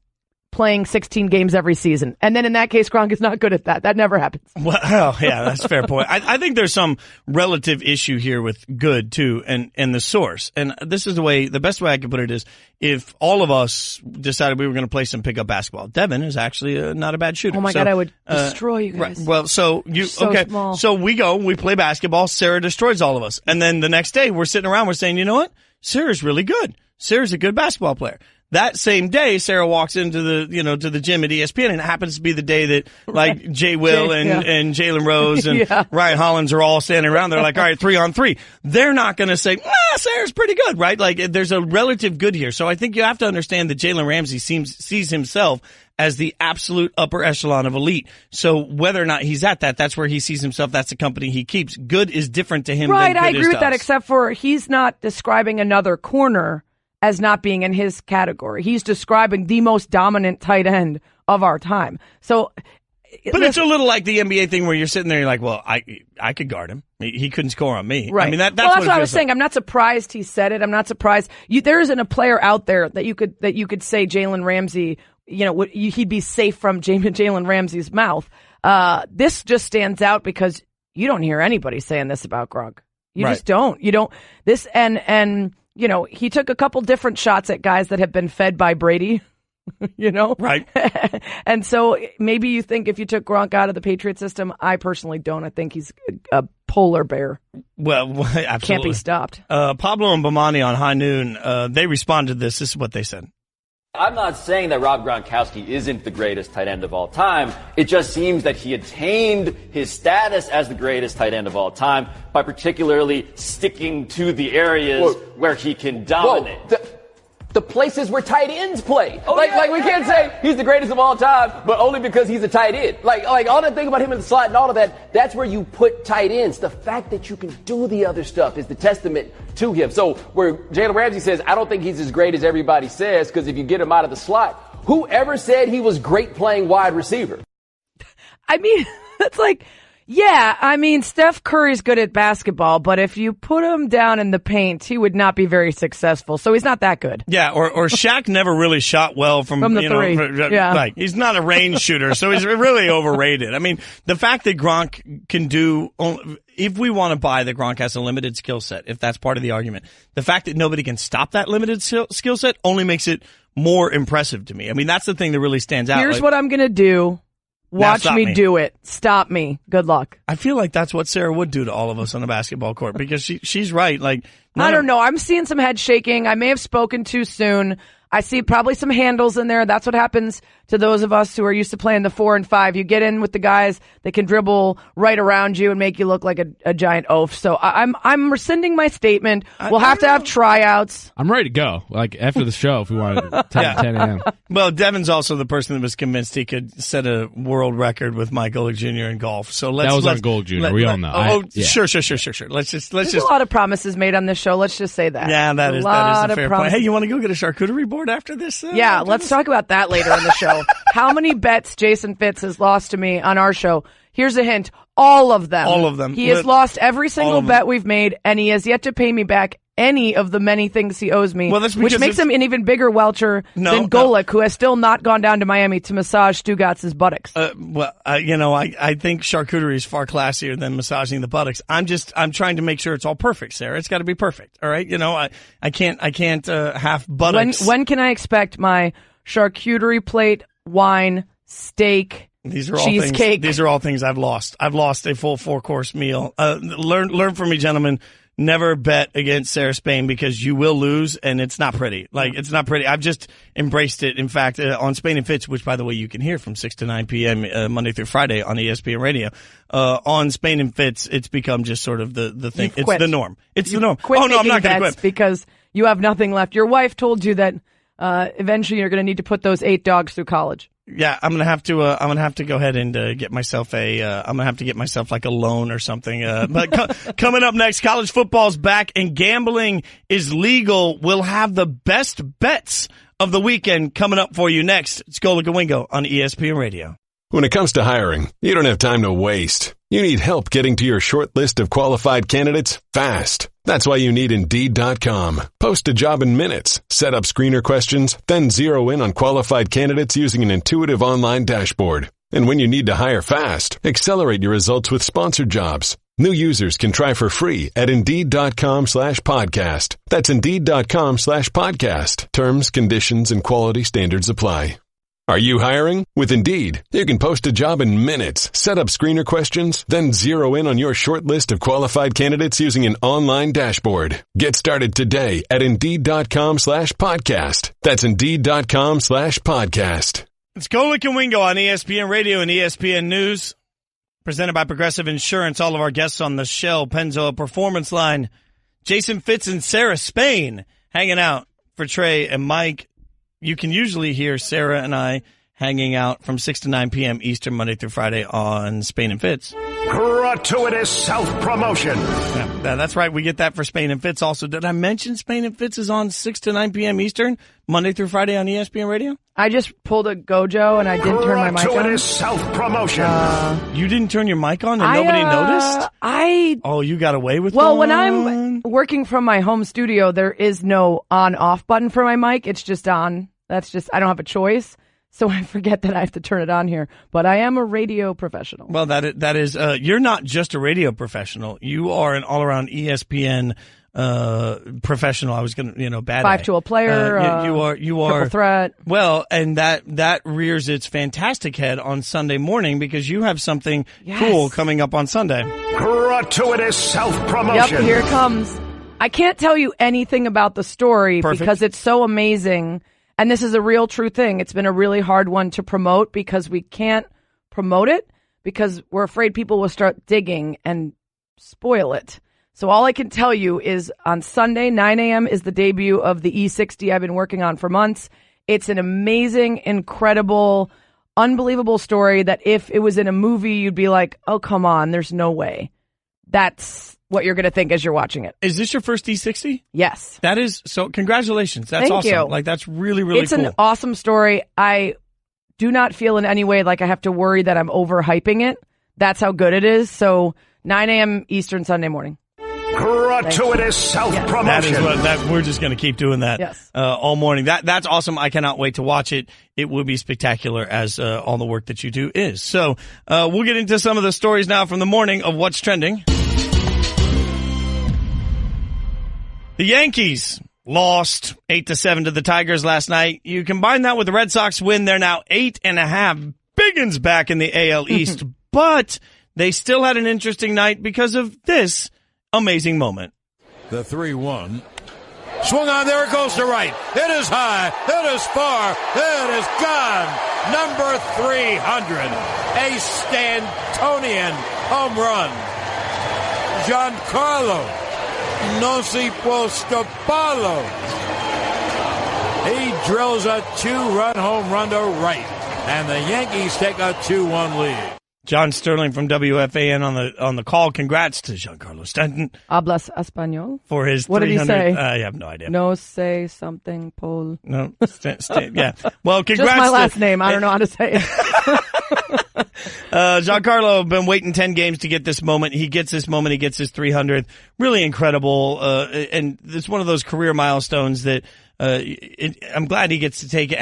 playing 16 games every season. And then in that case, Gronk is not good at that. That never happens. Well, yeah, that's a fair point. I think there's some relative issue here with good too, and the source. And this is the best way I can put it is, if all of us decided we were going to play some pickup basketball, Devin is actually not a bad shooter. Oh my God, I would destroy you guys. Right. Well, so small. So we play basketball. Sarah destroys all of us. And then the next day we're sitting around, we're saying, you know what? Sarah's really good. Sarah's a good basketball player. That same day, Sarah walks into the gym at ESPN, and it happens to be the day that, like, Jay Will and Jalen Rose and Ryan Hollins are all standing around. They're like, all right, 3-on-3. They're not going to say, Sarah's pretty good, right? Like, there's a relative good here. So I think you have to understand that Jalen Ramsey sees himself as the absolute upper echelon of elite. So whether or not he's at that's where he sees himself. That's the company he keeps. Good is different to him than good is to us. Right, I agree with that, except for he's not describing another corner as not being in his category. He's describing the most dominant tight end of our time. So, but it's a little like the NBA thing where you're sitting there, you're like, well, I could guard him. He couldn't score on me. Right. I mean, that's what I was saying. I'm not surprised he said it. I'm not surprised. There isn't a player out there that you could say Jalen Ramsey, he'd be safe from Jalen Ramsey's mouth. This just stands out because you don't hear anybody saying this about Gronk. You just don't. You don't. This and he took a couple different shots at guys that have been fed by Brady, Right. And so maybe you think if you took Gronk out of the Patriot system, I personally don't. I think he's a polar bear. Well, absolutely. Can't be stopped. Pablo and Bomani on High Noon, they responded to this. This is what they said. I'm not saying that Rob Gronkowski isn't the greatest tight end of all time. It just seems that he attained his status as the greatest tight end of all time by particularly sticking to the areas where he can dominate. The places where tight ends play. Like we can't say he's the greatest of all time, but only because he's a tight end. Like all that thing about him in the slot and all of that, that's where you put tight ends. The fact that you can do the other stuff is the testament to him. So where Jalen Ramsey says, I don't think he's as great as everybody says, because if you get him out of the slot, whoever said he was great playing wide receiver? I mean, it's like, yeah, I mean, Steph Curry's good at basketball, but if you put him down in the paint, he would not be very successful. So he's not that good. Yeah, or Shaq never really shot well from the three. Like, he's not a range shooter, so he's really overrated. I mean, the fact that Gronk can do, if we want to buy that Gronk has a limited skill set, if that's part of the argument, the fact that nobody can stop that limited skill set only makes it more impressive to me. I mean, that's the thing that really stands out. Here's what I'm going to do. Watch me do it. Stop me. Good luck. I feel like that's what Sarah would do to all of us on the basketball court, because she's right. Like, I don't know. I'm seeing some head shaking. I may have spoken too soon. I see probably some handles in there. That's what happens to those of us who are used to playing the 4 and 5. You get in with the guys that can dribble right around you and make you look like a giant oaf. So I'm rescinding my statement. We'll have to have tryouts. I'm ready to go. Like after the show, if we want to 10 a.m. Well, Devin's also the person that was convinced he could set a world record with Mike Golic Jr. in golf. So let's. That was on Golic Jr. We all know. Sure. Let's just. There's a lot of promises made on this show. Let's just say that. Yeah, that is a fair point. Hey, you want to go get a charcuterie board after this? Yeah, let's talk about that later in the show. How many bets Jason Fitz has lost to me on our show? Here's a hint. All of them. All of them. He has lost every single bet we've made, and he has yet to pay me back any of the many things he owes me, which makes him an even bigger welcher than Golic, who has still not gone down to Miami to massage Stugatz's buttocks. I think charcuterie is far classier than massaging the buttocks. I'm trying to make sure it's all perfect, Sarah. It's got to be perfect. All right. I can't half buttocks. When can I expect my charcuterie plate, wine, steak, these are all cheesecake? Things, these are all things I've lost. I've lost a full 4-course meal. Learn from me, gentlemen. Never bet against Sarah Spain, because you will lose, and it's not pretty. It's not pretty. I've just embraced it. In fact, on Spain and Fitz, which, by the way, you can hear from 6 to 9 p.m. Monday through Friday on ESPN Radio. On Spain and Fitz, it's become just sort of the thing. It's the norm. It's the norm. I'm not going to quit because you have nothing left. Your wife told you that eventually you're going to need to put those 8 dogs through college. Yeah, I'm gonna have to go ahead and get myself I'm gonna have to get myself like a loan or something. But coming up next, college football's back and gambling is legal. We'll have the best bets of the weekend coming up for you next. It's Golic and Wingo on ESPN Radio. When it comes to hiring, you don't have time to waste. You need help getting to your short list of qualified candidates fast. That's why you need Indeed.com. Post a job in minutes, set up screener questions, then zero in on qualified candidates using an intuitive online dashboard. And when you need to hire fast, accelerate your results with sponsored jobs. New users can try for free at Indeed.com/podcast. That's Indeed.com/podcast. Terms, conditions, and quality standards apply. Are you hiring? With Indeed, you can post a job in minutes, set up screener questions, then zero in on your short list of qualified candidates using an online dashboard. Get started today at Indeed.com/podcast. That's Indeed.com/podcast. It's Golic and Wingo on ESPN Radio and ESPN News. Presented by Progressive Insurance. All of our guests on the Shell Pennzoil Performance Line. Jason, Fitz, and Sarah Spain hanging out for Trey and Mike. You can usually hear Sarah and I hanging out from 6 to 9 p.m. Eastern, Monday through Friday on Spain and Fitz. Gratuitous self-promotion. Yeah, that's right. We get that for Spain and Fitz. Also, did I mention Spain and Fitz is on 6 to 9 p.m. Eastern, Monday through Friday on ESPN Radio? I just pulled a Gojo and I didn't turn my mic on. Gratuitous self-promotion. You didn't turn your mic on and nobody noticed? Oh, you got away with Well, one? when I'm working from my home studio, there is no on-off button for my mic. It's just on. That's just, I don't have a choice. So I forget that I have to turn it on here. But I am a radio professional. Well, that is you're not just a radio professional. You are an all-around ESPN professional. I was going to, bad 5-tool player. You are triple threat. Well, and that rears its fantastic head on Sunday morning because you have something cool coming up on Sunday. Gratuitous self-promotion. Yep, here it comes. I can't tell you anything about the story because it's so amazing. And this is a real true thing. It's been a really hard one to promote because we can't promote it because we're afraid people will start digging and spoil it. So all I can tell you is on Sunday, 9 a.m. is the debut of the E60 I've been working on for months. It's an amazing, incredible, unbelievable story that if it was in a movie, you'd be like, oh, come on, there's no way. That's what you're going to think as you're watching it. Is this your first E60? Yes. That is, so congratulations. That's Thank awesome. you. Like, that's really, really It's cool. an awesome story. I do not feel in any way like I have to worry that I'm overhyping it. That's how good it is. So 9 a.m. Eastern Sunday morning. Gratuitous self-promotion. That is we're just going to keep doing that all morning. That's awesome. I cannot wait to watch it. It will be spectacular as all the work that you do is. So we'll get into some of the stories now from the morning of what's trending. The Yankees lost 8-7 to the Tigers last night. You combine that with the Red Sox win, they're now 8.5 biggins back in the AL East. But they still had an interesting night because of this amazing moment. The 3-1. Swung on, there it goes to right. It is high, it is far, it is gone. Number 300, a Stantonian home run. Giancarlo no si può stopparlo. He drills a 2-run home run to right, and the Yankees take a 2-1 lead. John Sterling from WFAN on the call. Congrats to Giancarlo Stanton. Hablas español? For his 300. What did he say? I have no idea. No say something, Paul. No, yeah. Well, congrats. Just my last name. I don't know how to say it. Giancarlo been waiting 10 games to get this moment. He gets this moment. He gets his 300th. Really incredible. And it's one of those career milestones that I'm glad he gets to take it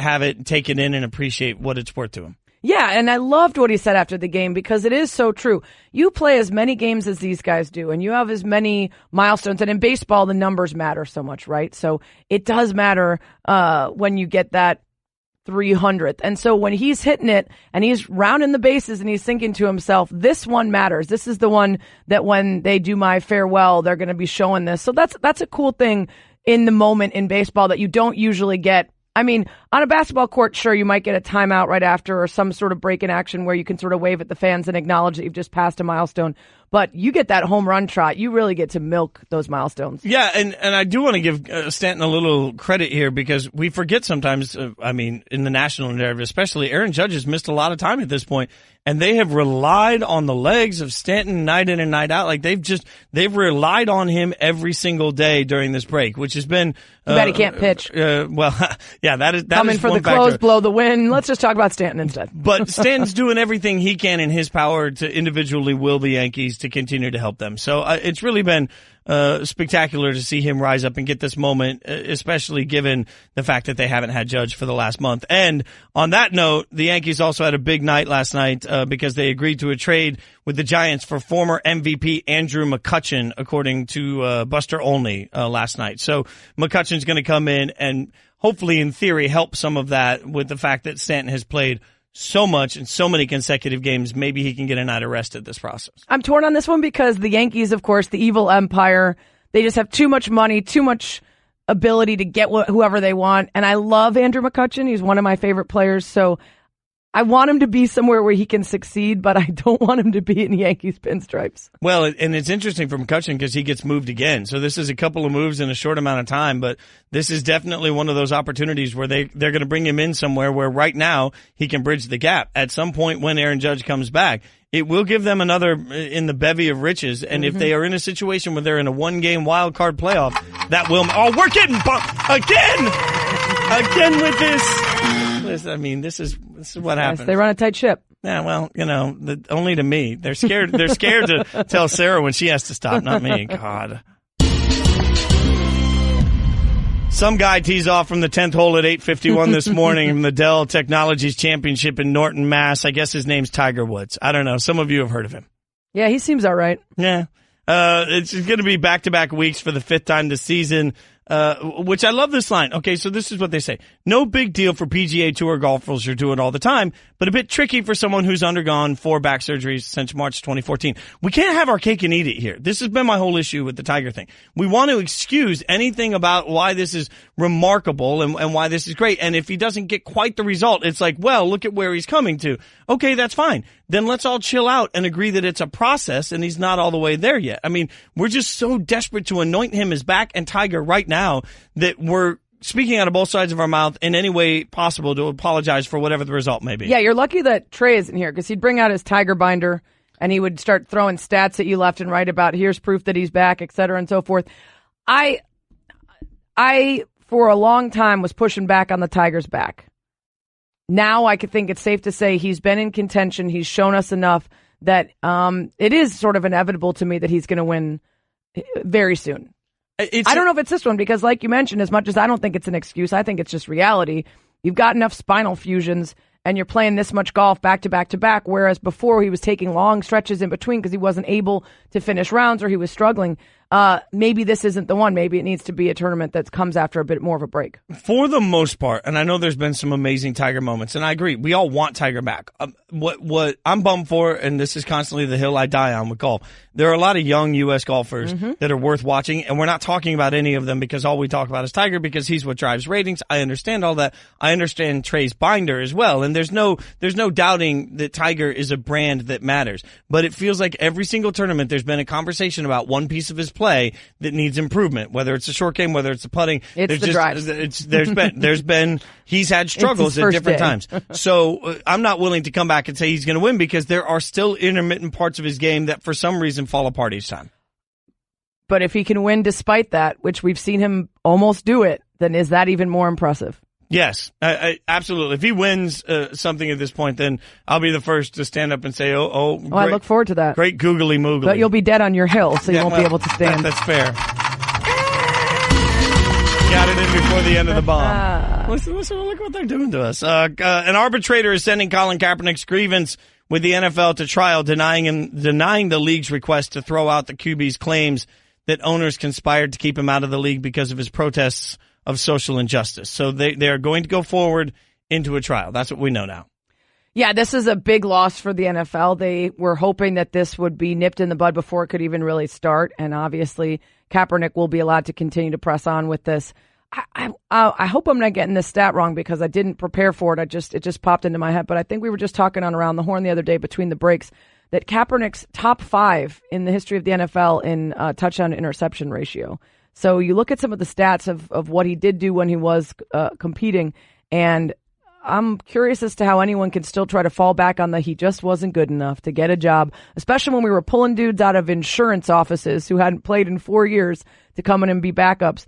in and appreciate what it's worth to him. Yeah, and I loved what he said after the game because it is so true. You play as many games as these guys do, and you have as many milestones. And in baseball, the numbers matter so much, right? So it does matter when you get that 300th. And so when he's hitting it and he's rounding the bases and he's thinking to himself, this one matters. This is the one that when they do my farewell, they're going to be showing this. So that's a cool thing in the moment in baseball that you don't usually get. I mean, on a basketball court, sure, you might get a timeout right after or some sort of break in action where you can sort of wave at the fans and acknowledge that you've just passed a milestone. But you get that home run trot. You really get to milk those milestones. Yeah, and I do want to give Stanton a little credit here because we forget sometimes, in the national narrative especially, Aaron Judge has missed a lot of time at this point. and they have relied on the legs of Stanton night in and night out. Like they've relied on him every single day during this break, which has been. Too bad he can't pitch. Well, yeah, that is coming for the close, blow the wind. Let's just talk about Stanton instead. But Stanton's doing everything he can in his power to individually will the Yankees to continue to help them. So it's really been spectacular to see him rise up and get this moment, especially given the fact that they haven't had Judge for the last month. And on that note, the Yankees also had a big night last night because they agreed to a trade with the Giants for former MVP Andrew McCutchen, according to Buster Olney last night. So McCutchen's going to come in and hopefully, in theory, help some of that with the fact that Stanton has played so much in so many consecutive games. Maybe he can get a night of rest at this process. I'm torn on this one because the Yankees, of course, the evil empire, they just have too much money, too much ability to get whoever they want. And I love Andrew McCutchen. He's one of my favorite players. So I want him to be somewhere where he can succeed, but I don't want him to be in Yankees pinstripes. Well, and it's interesting for McCutchen because he gets moved again. So this is a couple of moves in a short amount of time, but this is definitely one of those opportunities where they're going to bring him in somewhere where right now he can bridge the gap. At some point when Aaron Judge comes back, it will give them another in the bevy of riches. And if they are in a situation where they're in a one-game wild card playoff, that will... Oh, we're getting again with this. I mean, this is what happens. They run a tight ship. Yeah, well, only to me. They're scared. They're scared to tell Sarah when she has to stop, not me. God. Some guy tees off from the 10th hole at 8:51 this morning from the Dell Technologies Championship in Norton, Mass. I guess his name's Tiger Woods. I don't know. Some of you have heard of him. Yeah, he seems all right. Yeah. It's going to be back-to-back weeks for the fifth time this season. Which I love this line. Okay, so this is what they say. No big deal for PGA Tour golfers who do it all the time, but a bit tricky for someone who's undergone 4 back surgeries since March 2014. We can't have our cake and eat it here. This has been my whole issue with the Tiger thing. We want to excuse anything about why this is remarkable and why this is great. And if he doesn't get quite the result, it's like, well, look at where he's coming to. Okay, that's fine. Then let's all chill out and agree that it's a process and he's not all the way there yet. I mean, we're just so desperate to anoint him as back and Tiger right now that we're speaking out of both sides of our mouth in any way possible to apologize for whatever the result may be. Yeah, you're lucky that Trey isn't here because he'd bring out his Tiger binder and he would start throwing stats at you left and right about here's proof that he's back, et cetera, and so forth. I for a long time was pushing back on the Tiger's back. Now I could think it's safe to say he's been in contention. He's shown us enough that it is sort of inevitable to me that he's going to win very soon. I don't know if it's this one because, like you mentioned, as much as I don't think it's an excuse, I think it's just reality. You've got enough spinal fusions and you're playing this much golf back to back to back, whereas before he was taking long stretches in between because he wasn't able to finish rounds or he was struggling. Maybe this isn't the one. Maybe it needs to be a tournament that comes after a bit more of a break. For the most part, and I know there's been some amazing Tiger moments, and I agree, we all want Tiger back. What I'm bummed for, and this is constantly the hill I die on with golf, there are a lot of young U.S. golfers that are worth watching, and we're not talking about any of them because all we talk about is Tiger because he's what drives ratings. I understand all that. I understand Trey's binder as well, and there's no doubting that Tiger is a brand that matters. But it feels like every single tournament there's been a conversation about one piece of his play that needs improvement, whether it's a short game, whether it's the putting. It's the drive. There's been he's had struggles at different times. So I'm not willing to come back and say he's going to win because there are still intermittent parts of his game that for some reason fall apart each time. But if he can win despite that, which we've seen him almost do it, then is that even more impressive? Yes, absolutely. If he wins something at this point, then I'll be the first to stand up and say, oh, great, I look forward to that. Great googly moogly. But you'll be dead on your hill, so you won't be able to stand. That's fair. Got it in before the end of the bomb. Listen, look what they're doing to us. An arbitrator is sending Colin Kaepernick's grievance with the NFL to trial, denying the league's request to throw out the QB's claims that owners conspired to keep him out of the league because of his protests of social injustice. So they are going to go forward into a trial. That's what we know now. Yeah, this is a big loss for the NFL. They were hoping that this would be nipped in the bud before it could even really start. And obviously, Kaepernick will be allowed to continue to press on with this. I hope I'm not getting this stat wrong because I didn't prepare for it. It just popped into my head. But I think we were just talking on Around the Horn the other day between the breaks that Kaepernick's top 5 in the history of the NFL in touchdown to interception ratio. So you look at some of the stats of what he did do when he was competing, and I'm curious as to how anyone can still try to fall back on the he just wasn't good enough to get a job, especially when we were pulling dudes out of insurance offices who hadn't played in 4 years to come in and be backups.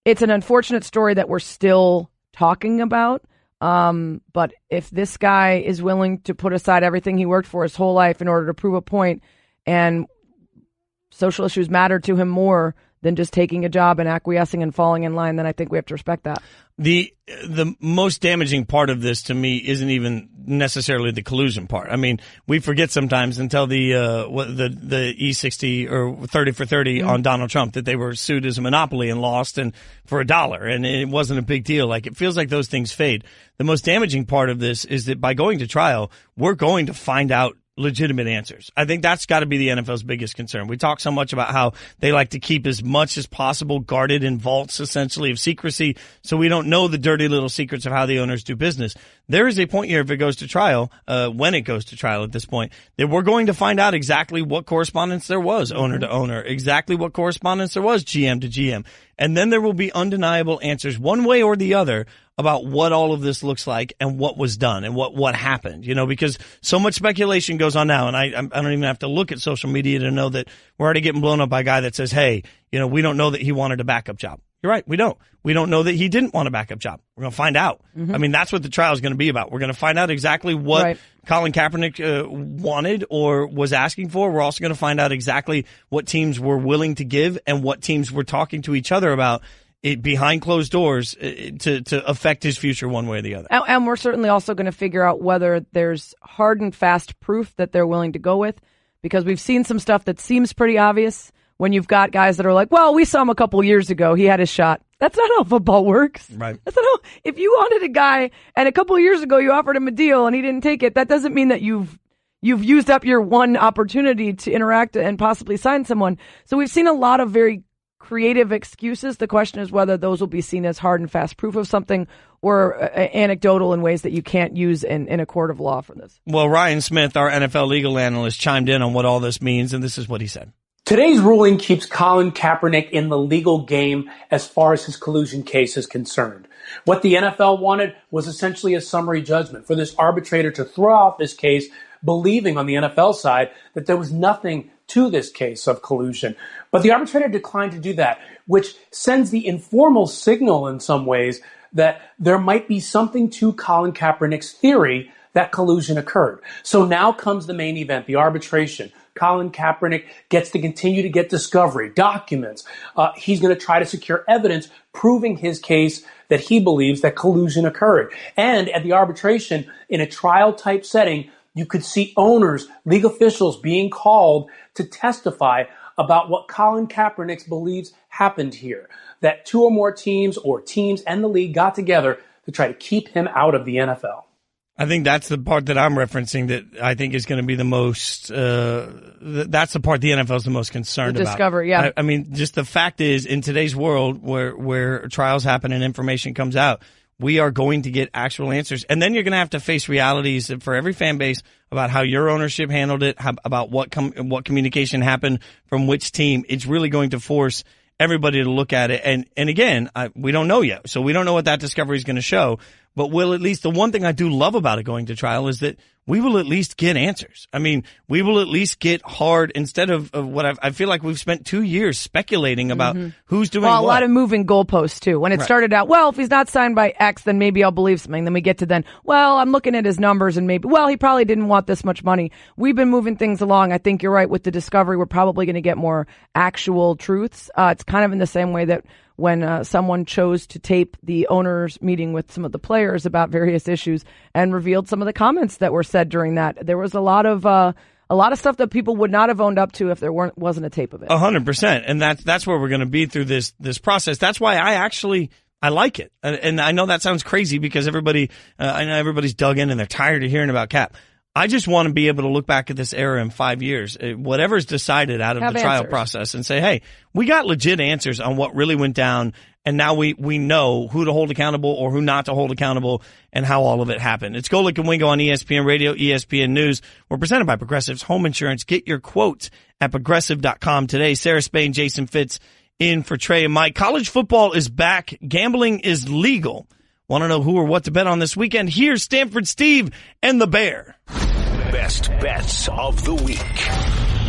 It's an unfortunate story that we're still talking about. But if this guy is willing to put aside everything he worked for his whole life in order to prove a point, and social issues matter to him more than just taking a job and acquiescing and falling in line, then I think we have to respect that. The most damaging part of this to me isn't even necessarily the collusion part. I mean, we forget sometimes until the E60 or 30 for 30 on Donald Trump that they were sued as a monopoly and lost and for $1, and it wasn't a big deal. Like, it feels like those things fade. The most damaging part of this is that by going to trial, we're going to find out legitimate answers. I think that's got to be the NFL's biggest concern. We talk so much about how they like to keep as much as possible guarded in vaults, essentially, of secrecy, so we don't know the dirty little secrets of how the owners do business. There is a point here, if it goes to trial, when it goes to trial at this point, that we're going to find out exactly what correspondence there was, owner to owner, exactly what correspondence there was, GM to GM. And then there will be undeniable answers one way or the other about what all of this looks like and what was done and what happened, because so much speculation goes on now. And I don't even have to look at social media to know that we're already getting blown up by a guy that says, hey, we don't know that he wanted a backup job. You're right. We don't. We don't know that he didn't want a backup job. We're going to find out. I mean, that's what the trial is going to be about. We're going to find out exactly what Colin Kaepernick wanted or was asking for. We're also going to find out exactly what teams were willing to give and what teams were talking to each other about it behind closed doors to affect his future one way or the other. And we're certainly also going to figure out whether there's hard and fast proof that they're willing to go with, because we've seen some stuff that seems pretty obvious when you've got guys that are like, well, we saw him a couple years ago. He had his shot. That's not how football works. Right. That's not how, if you wanted a guy and a couple of years ago you offered him a deal and he didn't take it, that doesn't mean that you've used up your one opportunity to interact and possibly sign someone. So we've seen a lot of very creative excuses. The question is whether those will be seen as hard and fast proof of something or anecdotal in ways that you can't use in a court of law for this. Well, Ryan Smith, our NFL legal analyst, chimed in on what all this means, and this is what he said. Today's ruling keeps Colin Kaepernick in the legal game as far as his collusion case is concerned. What the NFL wanted was essentially a summary judgment for this arbitrator to throw out this case, believing on the NFL side that there was nothing to this case of collusion. But the arbitrator declined to do that, which sends the informal signal in some ways that there might be something to Colin Kaepernick's theory that collusion occurred. So now comes the main event, the arbitration. Colin Kaepernick gets to continue to get discovery, documents. He's going to try to secure evidence proving his case that he believes that collusion occurred. And at the arbitration, in a trial-type setting, you could see owners, league officials being called to testify about what Colin Kaepernick believes happened here, that two or more teams or teams and the league got together to try to keep him out of the NFL. I think that's the part that I'm referencing that I think is going to be the most, that's the part the NFL is the most concerned about. Discovery, yeah. I mean, just the fact is, in today's world where trials happen and information comes out, we are going to get actual answers. And then you're going to have to face realities for every fan base about how your ownership handled it, about what communication happened from which team. It's really going to force everybody to look at it. And again, we don't know yet. So we don't know what that discovery is going to show. But we'll at least, the one thing I do love about it going to trial is that we will at least get answers. I mean, we will at least get hard instead of what I feel like we've spent 2 years speculating about who's doing what. Well, a lot of moving goalposts, too. When it started out, well, if he's not signed by X, then maybe I'll believe something. Then we get to then, well, I'm looking at his numbers and maybe, well, he probably didn't want this much money. We've been moving things along. I think you're right. With the discovery, we're probably going to get more actual truths. It's kind of in the same way that when someone chose to tape the owners meeting with some of the players about various issues and revealed some of the comments that were said during that. There was a lot of stuff that people would not have owned up to if there wasn't a tape of it. 100%. And that's where we're going to be through this process. That's why I like it. And I know that sounds crazy because I know everybody's dug in and they're tired of hearing about Cap. I just want to be able to look back at this era in 5 years, whatever's decided out of the trial process, and say, hey, we got legit answers on what really went down, and now we know who to hold accountable or who not to hold accountable and how all of it happened. It's Golic and Wingo on ESPN Radio, ESPN News. We're presented by Progressive's Home Insurance. Get your quotes at Progressive.com today. Sarah Spain, Jason Fitz in for Trey and Mike. College football is back. Gambling is legal. Want to know who or what to bet on this weekend? Here's Stanford Steve and the Bear. Best bets of the week.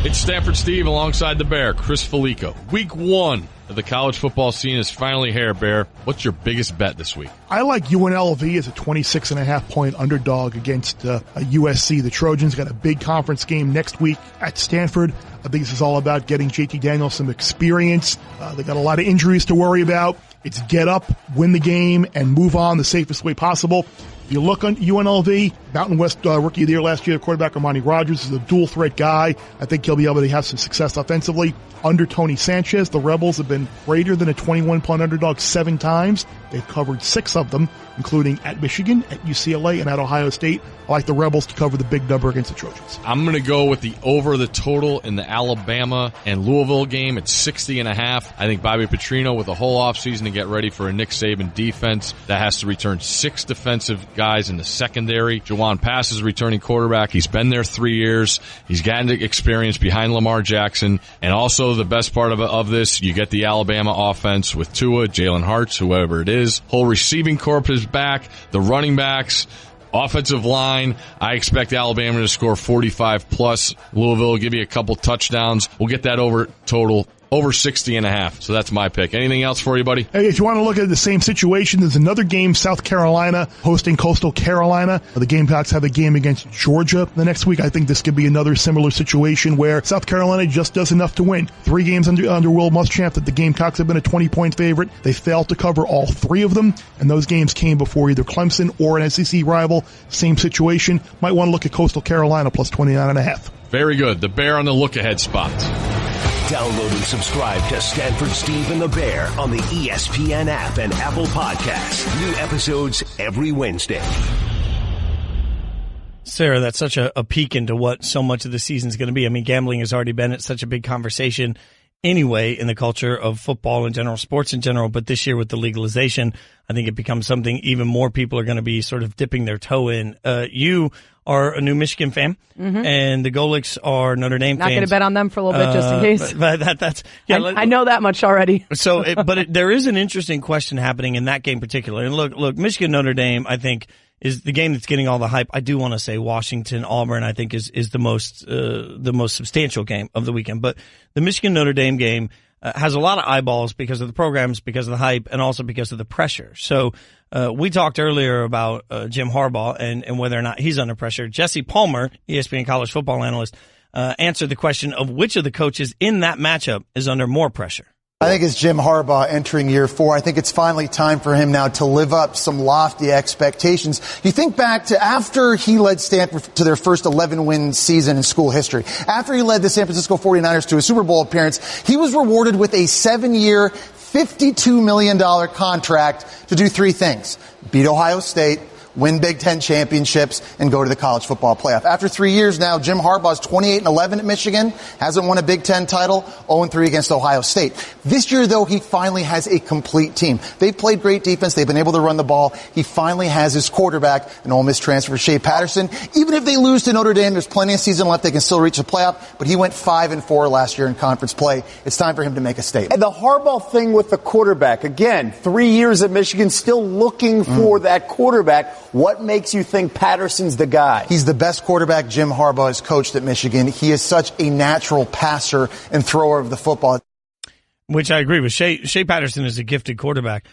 It's Stanford Steve alongside the Bear, Chris Felico. Week 1 of the college football scene is finally here, Bear. What's your biggest bet this week? I like UNLV as a 26.5-point underdog against USC. The Trojans got a big conference game next week at Stanford. I think this is all about getting JT Daniels some experience. They got a lot of injuries to worry about. It's get up, win the game, and move on the safest way possible. If you look on UNLV, Mountain West Rookie of the Year last year, quarterback Armani Rogers is a dual-threat guy. I think he'll be able to have some success offensively. Under Tony Sanchez, the Rebels have been greater than a 21-point underdog 7 times. They've covered 6 of them, including at Michigan, at UCLA, and at Ohio State. I like the Rebels to cover the big number against the Trojans. I'm going to go with the over the total in the Alabama and Louisville game at 60.5. I think Bobby Petrino, with a whole offseason to get ready for a Nick Saban defense that has to return 6 defensive guys in the secondary. Jawan Pass is returning quarterback. He's been there 3 years. He's gotten experience behind Lamar Jackson. And also the best part of this, you get the Alabama offense with Tua, Jalen Hurts, whoever it is. Whole receiving corps is back. The running backs, offensive line. I expect Alabama to score 45 plus. Louisville will give you a couple touchdowns. We'll get that over total. Over 60.5. So that's my pick. Anything else for you, buddy? Hey, if you want to look at the same situation, there's another game, South Carolina hosting Coastal Carolina. The Gamecocks have a game against Georgia the next week. I think this could be another similar situation where South Carolina just does enough to win. 3 games under Will Muschamp that the Gamecocks have been a 20-point favorite. They failed to cover all 3 of them, and those games came before either Clemson or an SEC rival. Same situation. Might want to look at Coastal Carolina plus 29.5. Very good. The Bear on the look-ahead spot. Download and subscribe to Stanford Steve and the Bear on the ESPN app and Apple Podcasts. New episodes every Wednesday. Sarah, that's such a peek into what so much of the season's going to be. I mean, gambling has already been at such a big conversation anyway in the culture of football in general, sports in general, but this year with the legalization, I think it becomes something even more people are going to be sort of dipping their toe in. You are a new Michigan fan, and the Golics are Notre Dame fans. Not going to bet on them for a little bit just in case. But that's I know that much already. So, there is an interesting question happening in that game particular. And look, Michigan Notre Dame, I think, is the game that's getting all the hype. I do want to say Washington Auburn, I think, is the most substantial game of the weekend. But the Michigan Notre Dame game has a lot of eyeballs because of the programs, because of the hype, and also because of the pressure. So we talked earlier about Jim Harbaugh and whether or not he's under pressure. Jesse Palmer, ESPN college football analyst, answered the question of which of the coaches in that matchup is under more pressure. I think it's Jim Harbaugh entering year 4. I think it's finally time for him now to live up some lofty expectations. You think back to after he led Stanford to their first 11-win season in school history. After he led the San Francisco 49ers to a Super Bowl appearance, he was rewarded with a 7-year, $52 million contract to do 3 things. Beat Ohio State, win Big Ten championships, and go to the college football playoff. After 3 years now, Jim Harbaugh's 28-11 at Michigan, hasn't won a Big Ten title, 0-3 against Ohio State. This year, though, he finally has a complete team. They've played great defense. They've been able to run the ball. He finally has his quarterback, an Ole Miss transfer, Shea Patterson. Even if they lose to Notre Dame, there's plenty of season left. They can still reach the playoff, but he went 5-4 last year in conference play. It's time for him to make a statement. And the Harbaugh thing with the quarterback, again, 3 years at Michigan, still looking for that quarterback. What makes you think Patterson's the guy? He's the best quarterback Jim Harbaugh has coached at Michigan. He is such a natural passer and thrower of the football. Which I agree with. Shea Patterson is a gifted quarterback.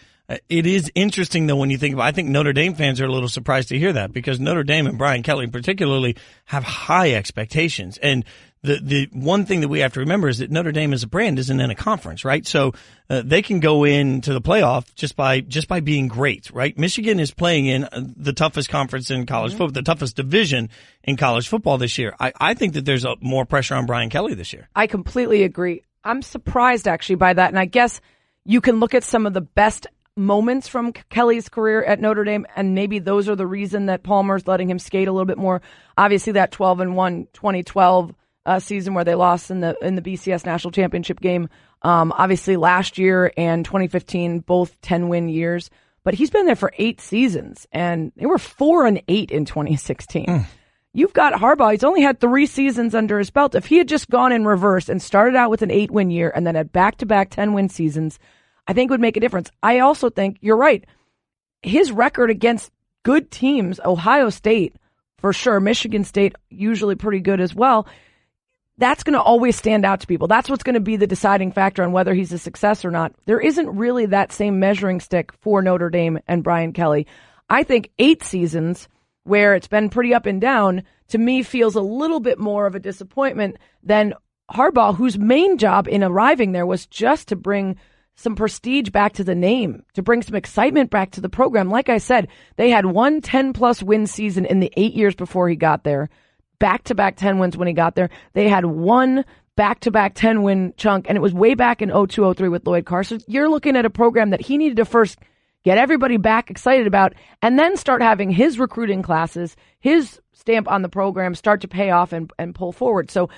It is interesting, though, when you think about it. I think Notre Dame fans are a little surprised to hear that because Notre Dame and Brian Kelly particularly have high expectations. And the one thing that we have to remember is that Notre Dame as a brand isn't in a conference, right? So they can go into the playoff just by being great, right? Michigan is playing in the toughest conference in college football, the toughest division in college football this year. I think that there's more pressure on Brian Kelly this year. I completely agree. I'm surprised actually by that, and I guess you can look at some of the best moments from Kelly's career at Notre Dame, and maybe those are the reason that Palmer's letting him skate a little bit more. Obviously, that 12-1 2012 season where they lost in the BCS national championship game. Obviously, last year and 2015, both 10-win years. But he's been there for 8 seasons, and they were 4-8 in 2016. You've got Harbaugh. He's only had 3 seasons under his belt. If he had just gone in reverse and started out with an 8-win year and then had back-to-back 10-win seasons, I think it would make a difference. I also think you're right. his record against good teams, Ohio State, for sure, Michigan State, usually pretty good as well, that's going to always stand out to people. That's what's going to be the deciding factor on whether he's a success or not. There isn't really that same measuring stick for Notre Dame and Brian Kelly. I think 8 seasons where it's been pretty up and down, to me, feels a little bit more of a disappointment than Harbaugh, whose main job in arriving there was just to bring some prestige back to the name, to bring some excitement back to the program. Like I said, they had one 10-plus win season in the 8 years before he got there, back-to-back 10 wins when he got there. They had one back-to-back 10-win chunk, and it was way back in 02-03 with Lloyd Carson. You're looking at a program that he needed to first get everybody back excited about, and then start having his recruiting classes, his stamp on the program start to pay off and pull forward. So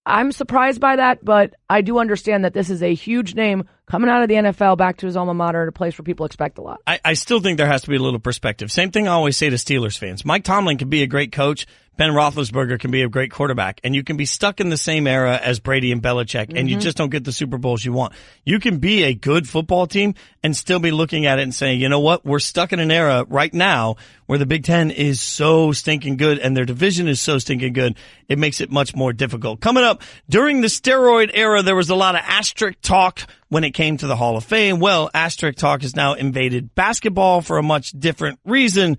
I'm surprised by that, but I do understand that this is a huge name coming out of the NFL back to his alma mater, a place where people expect a lot. I still think there has to be a little perspective. Same thing I always say to Steelers fans. Mike Tomlin can be a great coach. Ben Roethlisberger can be a great quarterback, and you can be stuck in the same era as Brady and Belichick, and you just don't get the Super Bowls you want. You can be a good football team and still be looking at it and saying, you know what, we're stuck in an era right now where the Big Ten is so stinking good and their division is so stinking good, it makes it much more difficult. Coming up, during the steroid era, there was a lot of asterisk talk when it came to the Hall of Fame. Well, asterisk talk has now invaded basketball for a much different reason,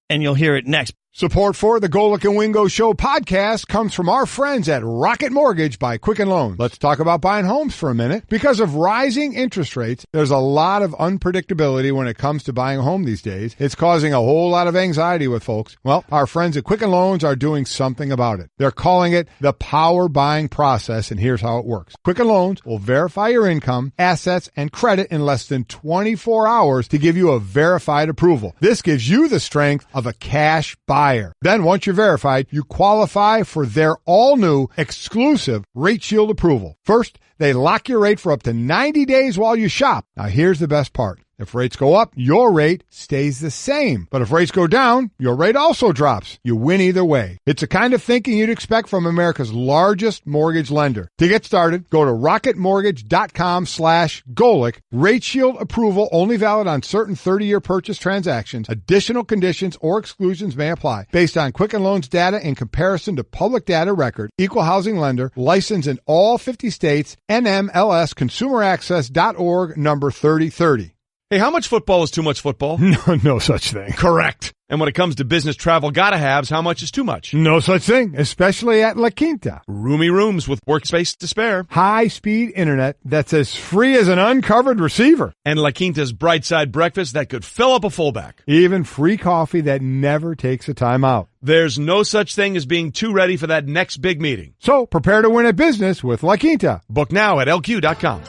and you'll hear it next. Support for the Golic and Wingo Show podcast comes from our friends at Rocket Mortgage by Quicken Loans. Let's talk about buying homes for a minute. Because of rising interest rates, there's a lot of unpredictability when it comes to buying a home these days. It's causing a whole lot of anxiety with folks. Well, our friends at Quicken Loans are doing something about it. They're calling it the power buying process, and here's how it works. Quicken Loans will verify your income, assets, and credit in less than 24 hours to give you a verified approval. This gives you the strength of a cash buyer. Then once you're verified, you qualify for their all-new exclusive Rate Shield approval. First, they lock your rate for up to 90 days while you shop. Now here's the best part. If rates go up, your rate stays the same. But if rates go down, your rate also drops. You win either way. It's the kind of thinking you'd expect from America's largest mortgage lender. To get started, go to rocketmortgage.com/Golic. Rate Shield approval only valid on certain 30-year purchase transactions. Additional conditions or exclusions may apply. Based on Quicken Loans data in comparison to public data record. Equal housing lender. Licensed in all 50 states. NMLSconsumeraccess.org number 3030. Hey, how much football is too much football? No such thing. Correct. And when it comes to business travel gotta haves, how much is too much? No such thing, especially at La Quinta. Roomy rooms with workspace to spare. High-speed internet that's as free as an uncovered receiver. And La Quinta's bright side breakfast that could fill up a fullback. Even free coffee that never takes a time out. There's no such thing as being too ready for that next big meeting. So prepare to win at business with La Quinta. Book now at LQ.com.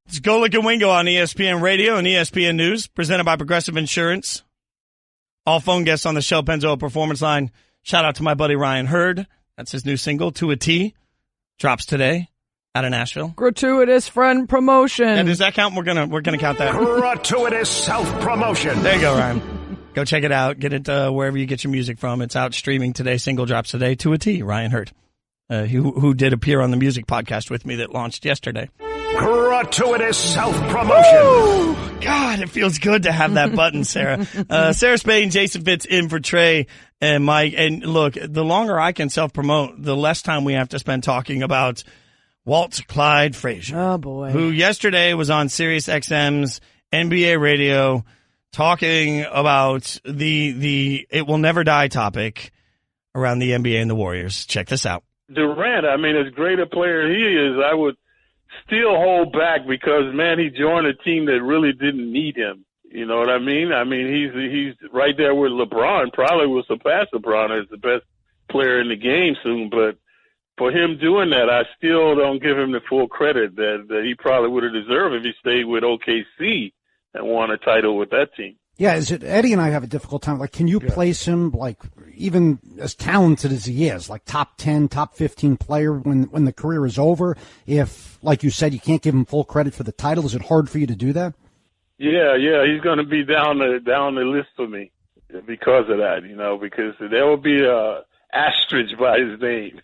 It's Golic and Wingo on ESPN Radio and ESPN News, presented by Progressive Insurance. All phone guests on the Shell Pennzoil Performance Line. Shout out to my buddy Ryan Hurd. That's his new single, To a T. Drops today out of Nashville. Gratuitous friend promotion. And does that count? We're gonna count that. Gratuitous self-promotion. There you go, Ryan. Go check it out. Get it wherever you get your music from. It's out streaming today. Single drops today. To a T. Ryan Hurd, who did appear on the music podcast with me that launched yesterday. Gratuitous self-promotion. Woo! God, it feels good to have that button, Sarah. Sarah Spain, Jason Fitz in for Trey and Mike. And look, the longer I can self-promote, the less time we have to spend talking about Walt Clyde Frazier. Oh, boy. Who yesterday was on Sirius XM's NBA radio talking about the it will never die topic around the NBA and the Warriors. Check this out. Durant, I mean, as great a player he is, I would still hold back because, man, he joined a team that really didn't need him. You know what I mean? I mean, he's right there with LeBron. Probably will surpass LeBron as the best player in the game soon. But for him doing that, I still don't give him the full credit that he probably would have deserved if he stayed with OKC and won a title with that team. Yeah, Eddie and I have a difficult time. Like, can you place him, like, even as talented as he is, like top 10, top 15 player when the career is over? If, like you said, you can't give him full credit for the title, is it hard for you to do that? Yeah, he's going to be down the list for me because of that, because there will be a asterisk by his name.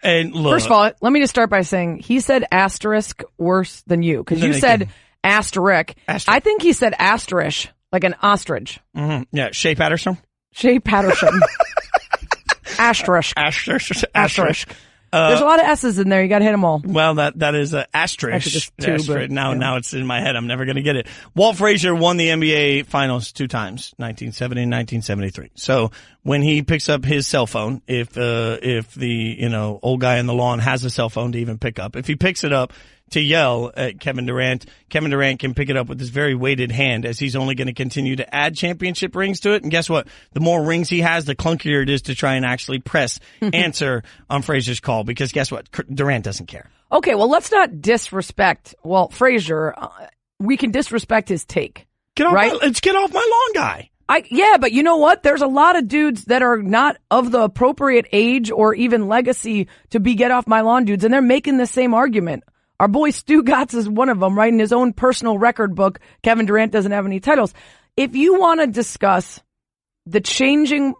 And look, first of all, let me just start by saying he said asterisk worse than you, because you said asterisk. I think he said asterisk, like an ostrich. Mm-hmm. Yeah, Shea Patterson. Shea Patterson. Asterisk. Asterisk. There's a lot of S's in there. You got to hit them all. Well, that is an asterisk. Now it's in my head. I'm never going to get it. Walt Frazier won the NBA Finals 2 times, 1970 and 1973. So when he picks up his cell phone, if the old guy on the lawn has a cell phone to even pick up, if he picks it up to yell at Kevin Durant can pick it up with his very weighted hand, as he's only going to continue to add championship rings to it. And guess what? The more rings he has, the clunkier it is to try and actually press answer on Frazier's call, because guess what? Durant doesn't care. Okay, well, let's not disrespect Walt Frazier. We can disrespect his take. Let's get off my lawn guy. Yeah, but you know what? There's a lot of dudes that are not of the appropriate age or even legacy to be get off my lawn dudes, and they're making the same argument. Our boy Stu Gatz is one of them, right? In his own personal record book, Kevin Durant doesn't have any titles. If you want to discuss the changing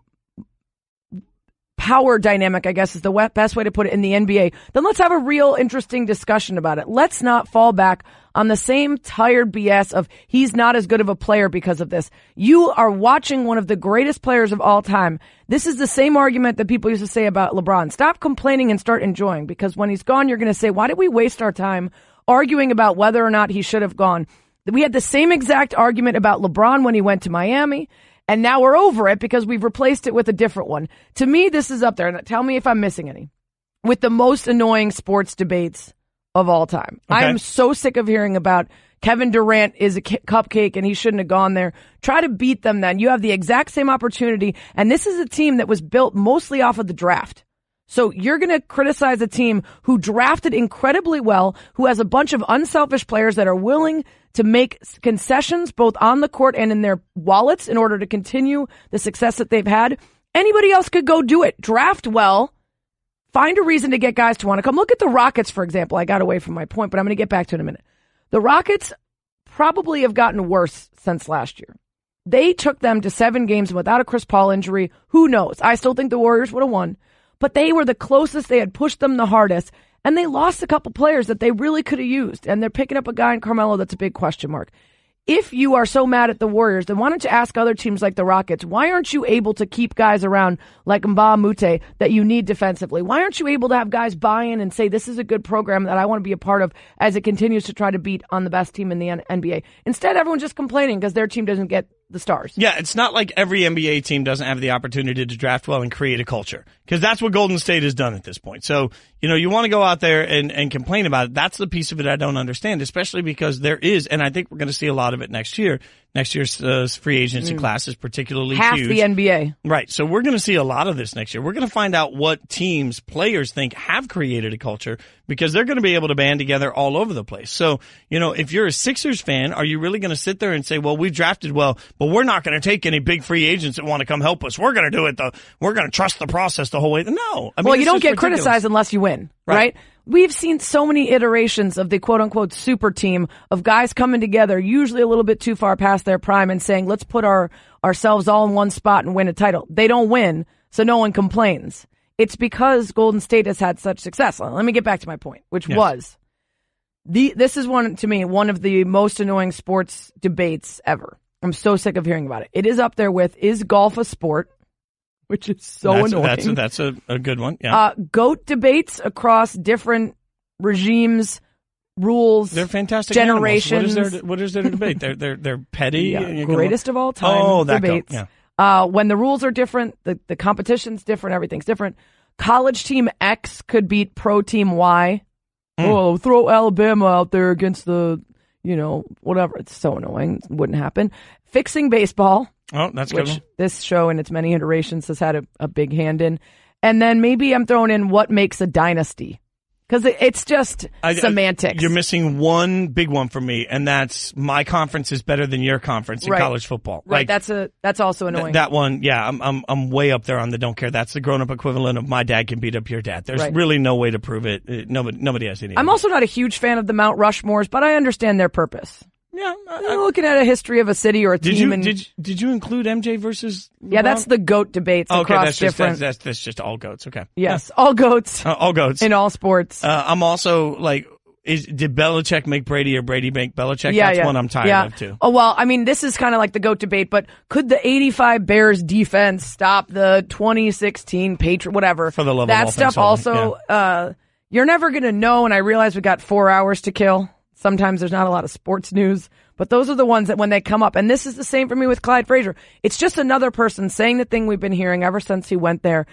power dynamic, I guess is the best way to put it, in the NBA, then let's have a real interesting discussion about it. Let's not fall back on the same tired BS of he's not as good of a player because of this. You are watching one of the greatest players of all time. This is the same argument that people used to say about LeBron. Stop complaining and start enjoying, because when he's gone, you're going to say, why did we waste our time arguing about whether or not he should have gone? We had the same exact argument about LeBron when he went to Miami, and now we're over it because we've replaced it with a different one. To me, this is up there, and tell me if I'm missing any, with the most annoying sports debates of all time. Okay. I am so sick of hearing about Kevin Durant is a cupcake and he shouldn't have gone there. Try to beat them then. You have the exact same opportunity, and this is a team that was built mostly off of the draft. So you're going to criticize a team who drafted incredibly well, who has a bunch of unselfish players that are willing to make concessions both on the court and in their wallets in order to continue the success that they've had. Anybody else could go do it. Draft well. Find a reason to get guys to want to come. Look at the Rockets, for example. I got away from my point, but I'm going to get back to it in a minute. The Rockets probably have gotten worse since last year. They took them to 7 games without a Chris Paul injury. Who knows? I still think the Warriors would have won, but they were the closest. They had pushed them the hardest, and they lost a couple players that they really could have used, and they're picking up a guy in Carmelo that's a big question mark. If you are so mad at the Warriors, then why don't you ask other teams like the Rockets, why aren't you able to keep guys around like Mbah Moute that you need defensively? Why aren't you able to have guys buy in and say, this is a good program that I want to be a part of as it continues to try to beat on the best team in the NBA? Instead, everyone's just complaining because their team doesn't get the stars. Yeah, it's not like every NBA team doesn't have the opportunity to draft well and create a culture, because that's what Golden State has done at this point. So, you want to go out there and complain about it. That's the piece of it I don't understand, especially because there is, and I think we're going to see a lot of it next year. Next year's free agency class is particularly half huge. The NBA. Right. So we're going to see a lot of this next year. We're going to find out what teams, players think have created a culture, because they're going to be able to band together all over the place. So, if you're a Sixers fan, are you really going to sit there and say, well, we've drafted well, but we're not going to take any big free agents that want to come help us. We're going to do it we're going to trust the process the whole way. No. Well, you don't get criticized unless you win, right? We've seen so many iterations of the quote-unquote super team of guys coming together, usually a little bit too far past their prime, and saying, let's put ourselves all in one spot and win a title. They don't win, so no one complains. It's because Golden State has had such success. Let me get back to my point, which was, this is one of the most annoying sports debates ever. I'm so sick of hearing about it. It is up there with, is golf a sport? Which is so annoying. That's a good one. Yeah. GOAT debates across different regimes, rules. They're fantastic. Generations. What is there to debate? They're petty. Yeah, greatest of all time. Oh, that debates. Yeah. When the rules are different, the competition's different, everything's different. College team X could beat pro team Y. Oh, throw Alabama out there against the, whatever. It's so annoying. It wouldn't happen. Fixing baseball. Oh, that's good. Which this show in its many iterations has had a big hand in. And then maybe I'm throwing in what makes a dynasty. Because it's just semantics. You're missing one big one for me, and that's my conference is better than your conference in college football. Right, that's also annoying. That one, yeah, I'm way up there on the don't care. That's the grown-up equivalent of my dad can beat up your dad. There's really no way to prove it. Nobody has any. I'm also not a huge fan of the Mount Rushmores, but I understand their purpose. Yeah, I'm looking at a history of a city or a team. Did you include MJ versus LeBron? Yeah, that's the GOAT debates across different. That's just all goats. Okay. Yes, all goats. All goats in all sports. I'm also like, did Belichick make Brady or Brady make Belichick? That's one I'm tired of too. Oh, well, I mean, this is kind of like the GOAT debate, but could the 85 Bears defense stop the 2016 Patriot, whatever? For the love of that all stuff also, you're never going to know, and I realize we got 4 hours to kill. Sometimes there's not a lot of sports news, but those are the ones that when they come up, and this is the same for me with Clyde Frazier. It's just another person saying the thing we've been hearing ever since he went there.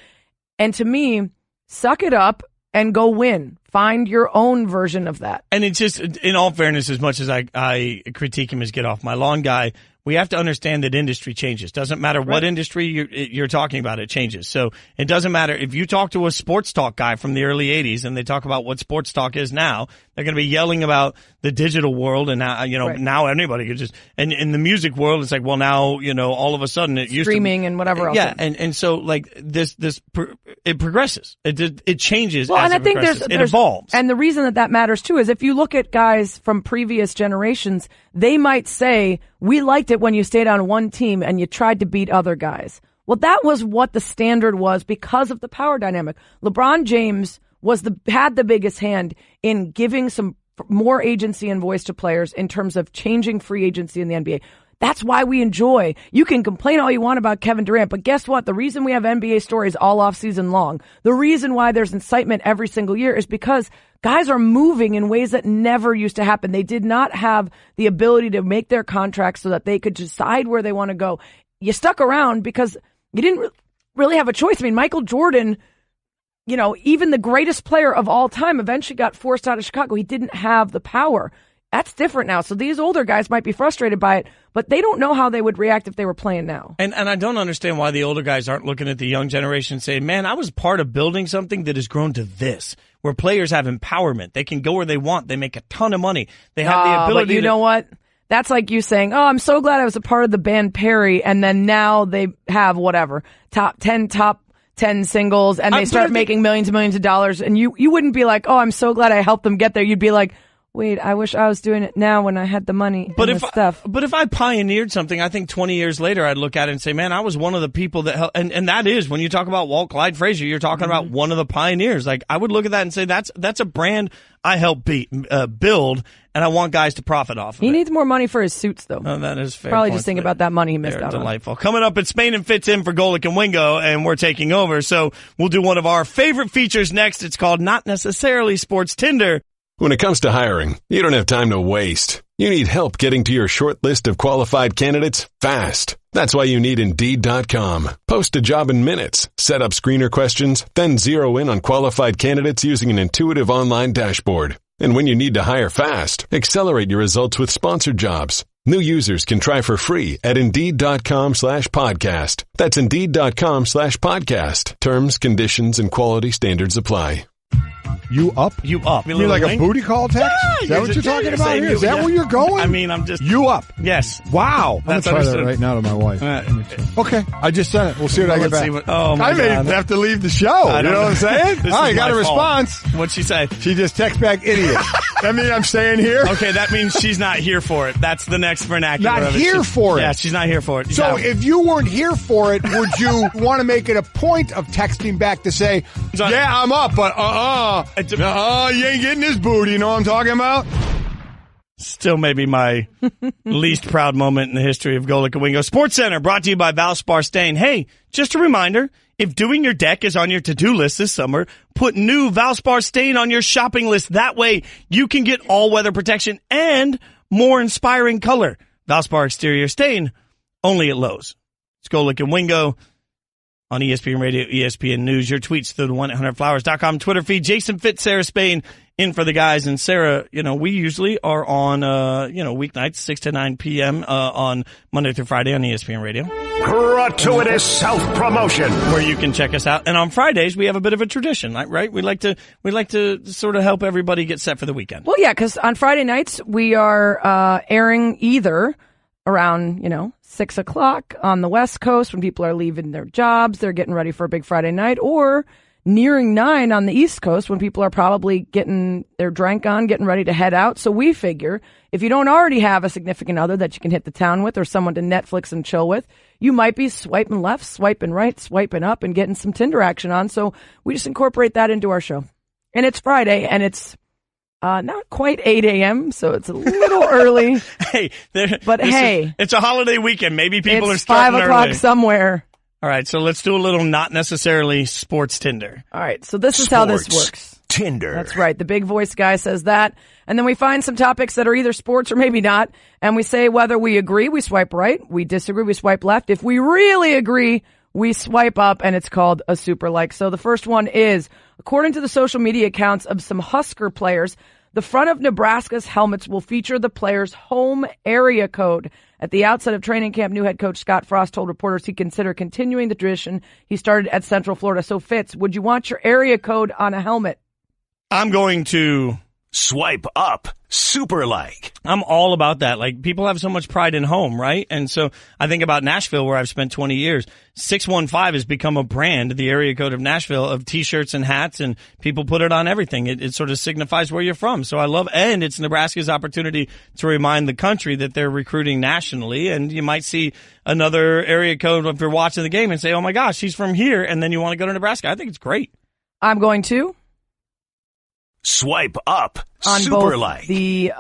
And to me, suck it up and go win. Find your own version of that. And it's just, in all fairness, as much as I critique him as get off my lawn guy, we have to understand that industry changes. Doesn't matter what industry you're talking about, it changes. So it doesn't matter if you talk to a sports talk guy from the early 80s and they talk about what sports talk is now, they're going to be yelling about the digital world and now, now anybody could just, and in the music world, it's like, well, now, all of a sudden it used to streaming and whatever else. Yeah. And so like it progresses. It changes. Well, as and I think it evolves. And the reason that matters too is if you look at guys from previous generations, they might say, we liked it when you stayed on one team and you tried to beat other guys. Well, that was what the standard was because of the power dynamic. LeBron James had the biggest hand in giving some more agency and voice to players in terms of changing free agency in the NBA. That's why we enjoy. You can complain all you want about Kevin Durant, but guess what? The reason we have NBA stories all off season long, the reason why there's incitement every single year is because guys are moving in ways that never used to happen. They did not have the ability to make their contracts so that they could decide where they want to go. You stuck around because you didn't really have a choice. I mean, Michael Jordan, even the greatest player of all time eventually got forced out of Chicago. He didn't have the power. That's different now. So these older guys might be frustrated by it, but they don't know how they would react if they were playing now. And I don't understand why the older guys aren't looking at the young generation and saying, man, I was part of building something that has grown to this, where players have empowerment. They can go where they want. They make a ton of money. They have the ability but you know what? That's like you saying, oh, I'm so glad I was a part of the band Perry, and then now they have whatever, top 10 singles, and they start making millions and millions of dollars, and you wouldn't be like, oh, I'm so glad I helped them get there. You'd be like, wait, I wish I was doing it now when I had the money and the stuff. But if I pioneered something, I think 20 years later I'd look at it and say, man, I was one of the people that helped. And that is, when you talk about Clyde Frazier, you're talking about one of the pioneers. Like, I would look at that and say, that's a brand I helped build, and I want guys to profit off of it. He needs more money for his suits, though. Oh, that is fair. Probably just think about that money he missed out delightful. Coming up, it's Spain and Fitz in for Golic and Wingo, and we're taking over. So we'll do one of our favorite features next. It's called Not Necessarily Sports Tinder. When it comes to hiring, you don't have time to waste. You need help getting to your short list of qualified candidates fast. That's why you need Indeed.com. Post a job in minutes, set up screener questions, then zero in on qualified candidates using an intuitive online dashboard. And when you need to hire fast, accelerate your results with sponsored jobs. New users can try for free at Indeed.com/podcast. That's Indeed.com/podcast. Terms, conditions, and quality standards apply. You up? You up. You mean like a booty call text? Yeah, is that what you're talking about here? Is that where you're going? I mean, I'm just... You up? Yes. Wow. I'm going to try that right now to my wife. Okay. I just sent it. We'll see what I get back. I may have to leave the show. You know what I'm saying? I got a response. What'd she say? She just texts back, idiot. That mean I'm staying here? Okay, that means she's not here for it. That's the next vernacular. Not here for it? Yeah, she's not here for it. So if you weren't here for it, would you want to make it a point of texting back to say, yeah, I'm up, but you ain't getting this booty, you know what I'm talking about? Still maybe my least proud moment in the history of Golic and Wingo. Sports Center, brought to you by Valspar Stain. Hey, just a reminder, if doing your deck is on your to-do list this summer, put new Valspar Stain on your shopping list. That way you can get all-weather protection and more inspiring color. Valspar Exterior Stain, only at Lowe's. It's Golic and Wingo on ESPN Radio, ESPN News. Your tweets through the 1-800-Flowers.com Twitter feed. Jason Fitz, Sarah Spain in for the guys. And Sarah, we usually are on, weeknights, 6 to 9 p.m. On Monday through Friday on ESPN Radio. Gratuitous self-promotion. Where you can check us out. And on Fridays, we have a bit of a tradition, right? We like to sort of help everybody get set for the weekend. Well, yeah, because on Friday nights, we are airing either around, 6 o'clock on the West Coast when people are leaving their jobs, they're getting ready for a big Friday night, or nearing 9 on the East Coast when people are probably getting their drink on, getting ready to head out. So we figure if you don't already have a significant other that you can hit the town with or someone to Netflix and chill with, you might be swiping left, swiping right, swiping up, and getting some Tinder action on. So we just incorporate that into our show. And it's Friday, and it's Not quite 8 a.m., so it's a little early. It's a holiday weekend. Maybe people are starting early. It's 5 o'clock somewhere. All right, so let's do a little not necessarily sports Tinder. All right, so this is how this works. Tinder. That's right. The big voice guy says that. And then we find some topics that are either sports or maybe not. And we say whether we agree, we swipe right. We disagree, we swipe left. If we really agree, we swipe up, and it's called a super like. So the first one is, according to the social media accounts of some Husker players, the front of Nebraska's helmets will feature the player's home area code. At the outset of training camp, new head coach Scott Frost told reporters he'd consider continuing the tradition he started at Central Florida. So, Fitz, would you want your area code on a helmet? I'm going to swipe up, super like. I'm all about that. Like, people have so much pride in home, right? And so I think about Nashville, where I've spent 20 years. 615 has become a brand, the area code of Nashville, of T-shirts and hats, and people put it on everything. It sort of signifies where you're from. So I love, and it's Nebraska's opportunity to remind the country that they're recruiting nationally. And you might see another area code if you're watching the game and say, oh my gosh, he's from here, and then you want to go to Nebraska. I think it's great. I'm going to swipe up, on super both like. The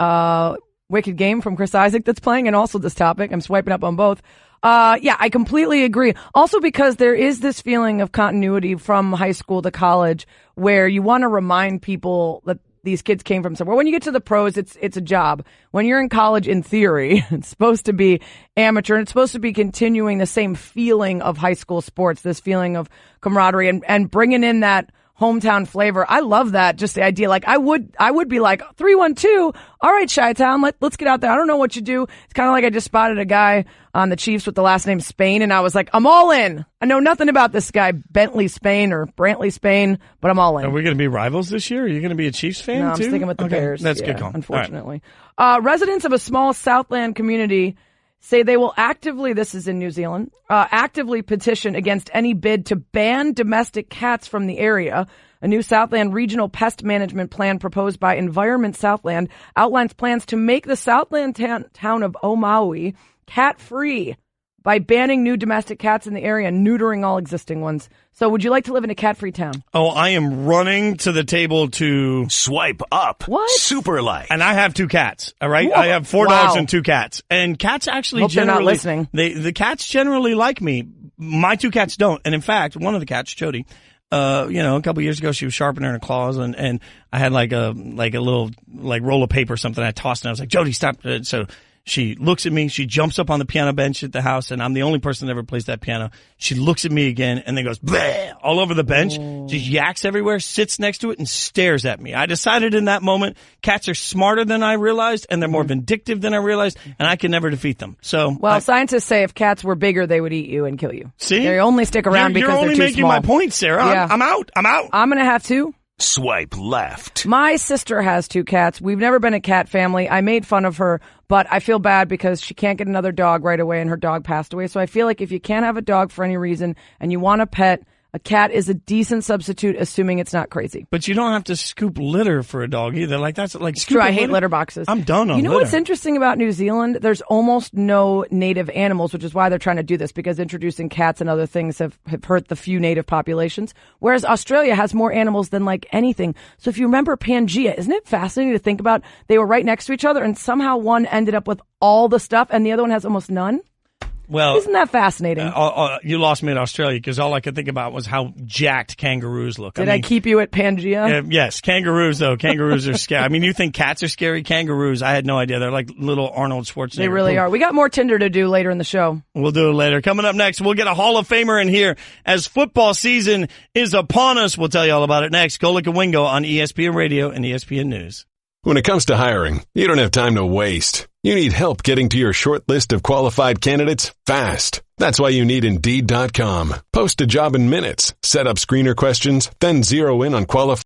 Wicked Game from Chris Isaac that's playing, and also this topic. I'm swiping up on both. I completely agree. Also because there is this feeling of continuity from high school to college where you want to remind people that these kids came from somewhere. When you get to the pros, it's a job. When you're in college, in theory, it's supposed to be amateur, and it's supposed to be continuing the same feeling of high school sports, this feeling of camaraderie and bringing in that hometown flavor. I love that. Just the idea. Like, I would be like, 312. All right, Chi-Town, let's get out there. I don't know what you do. It's kind of like I just spotted a guy on the Chiefs with the last name Spain, and I was like, I'm all in. I know nothing about this guy, Bentley Spain or Brantley Spain, but I'm all in. Are we going to be rivals this year? Are you going to be a Chiefs fan no, too? I'm sticking with the Bears. That's a good call. Unfortunately. Right. Residents of a small Southland community say they will actively, this is in New Zealand, actively petition against any bid to ban domestic cats from the area. A new Southland regional pest management plan proposed by Environment Southland outlines plans to make the Southland town of Omaui cat-free by banning new domestic cats in the area and neutering all existing ones. So would you like to live in a cat-free town? Oh, I am running to the table to swipe up. What? Super like. And I have 2 cats, all right? Whoa. I have 4 dogs and 2 cats. And cats actually Hope generally... they're not listening. The cats generally like me. My 2 cats don't. And in fact, one of the cats, Jody, a couple years ago, she was sharpening her claws, and I had like a little roll of paper or something. I tossed it. I was like, Jody, stop. So she looks at me. She jumps up on the piano bench at the house, and I'm the only person that ever plays that piano. She looks at me again and then goes, bleh, all over the bench, just yaks everywhere, sits next to it, and stares at me. I decided in that moment, cats are smarter than I realized, and they're more vindictive than I realized, and I can never defeat them. So, scientists say if cats were bigger, they would eat you and kill you. See? They only stick around because they're too small. You're only making my point, Sarah. Yeah. I'm out. I'm going to have 2. Swipe left. My sister has 2 cats. We've never been a cat family. I made fun of her, but I feel bad because she can't get another dog right away, and her dog passed away. So I feel like if you can't have a dog for any reason and you want a pet, a cat is a decent substitute, assuming it's not crazy. But you don't have to scoop litter for a dog either. Like, that's like true. I hate litter boxes. I'm done on You know litter. what's interesting about New Zealand? There's almost no native animals, which is why they're trying to do this, because introducing cats and other things have hurt the few native populations. Whereas Australia has more animals than like anything. So if you remember Pangea, isn't it fascinating to think about? They were right next to each other, and somehow one ended up with all the stuff, and the other one has almost none. Well, isn't that fascinating? You lost me at Australia because all I could think about was how jacked kangaroos look. Did I keep you at Pangea? Yes, kangaroos though. Kangaroos are scary. I mean, you think cats are scary? Kangaroos, I had no idea. They're like little Arnold Schwarzenegger. They really are. We got more Tinder to do later in the show. We'll do it later. Coming up next, we'll get a Hall of Famer in here as football season is upon us. We'll tell you all about it next. Golic and Wingo on ESPN Radio and ESPN News. When it comes to hiring, you don't have time to waste. You need help getting to your short list of qualified candidates fast. That's why you need Indeed.com. Post a job in minutes, set up screener questions, then zero in on qualified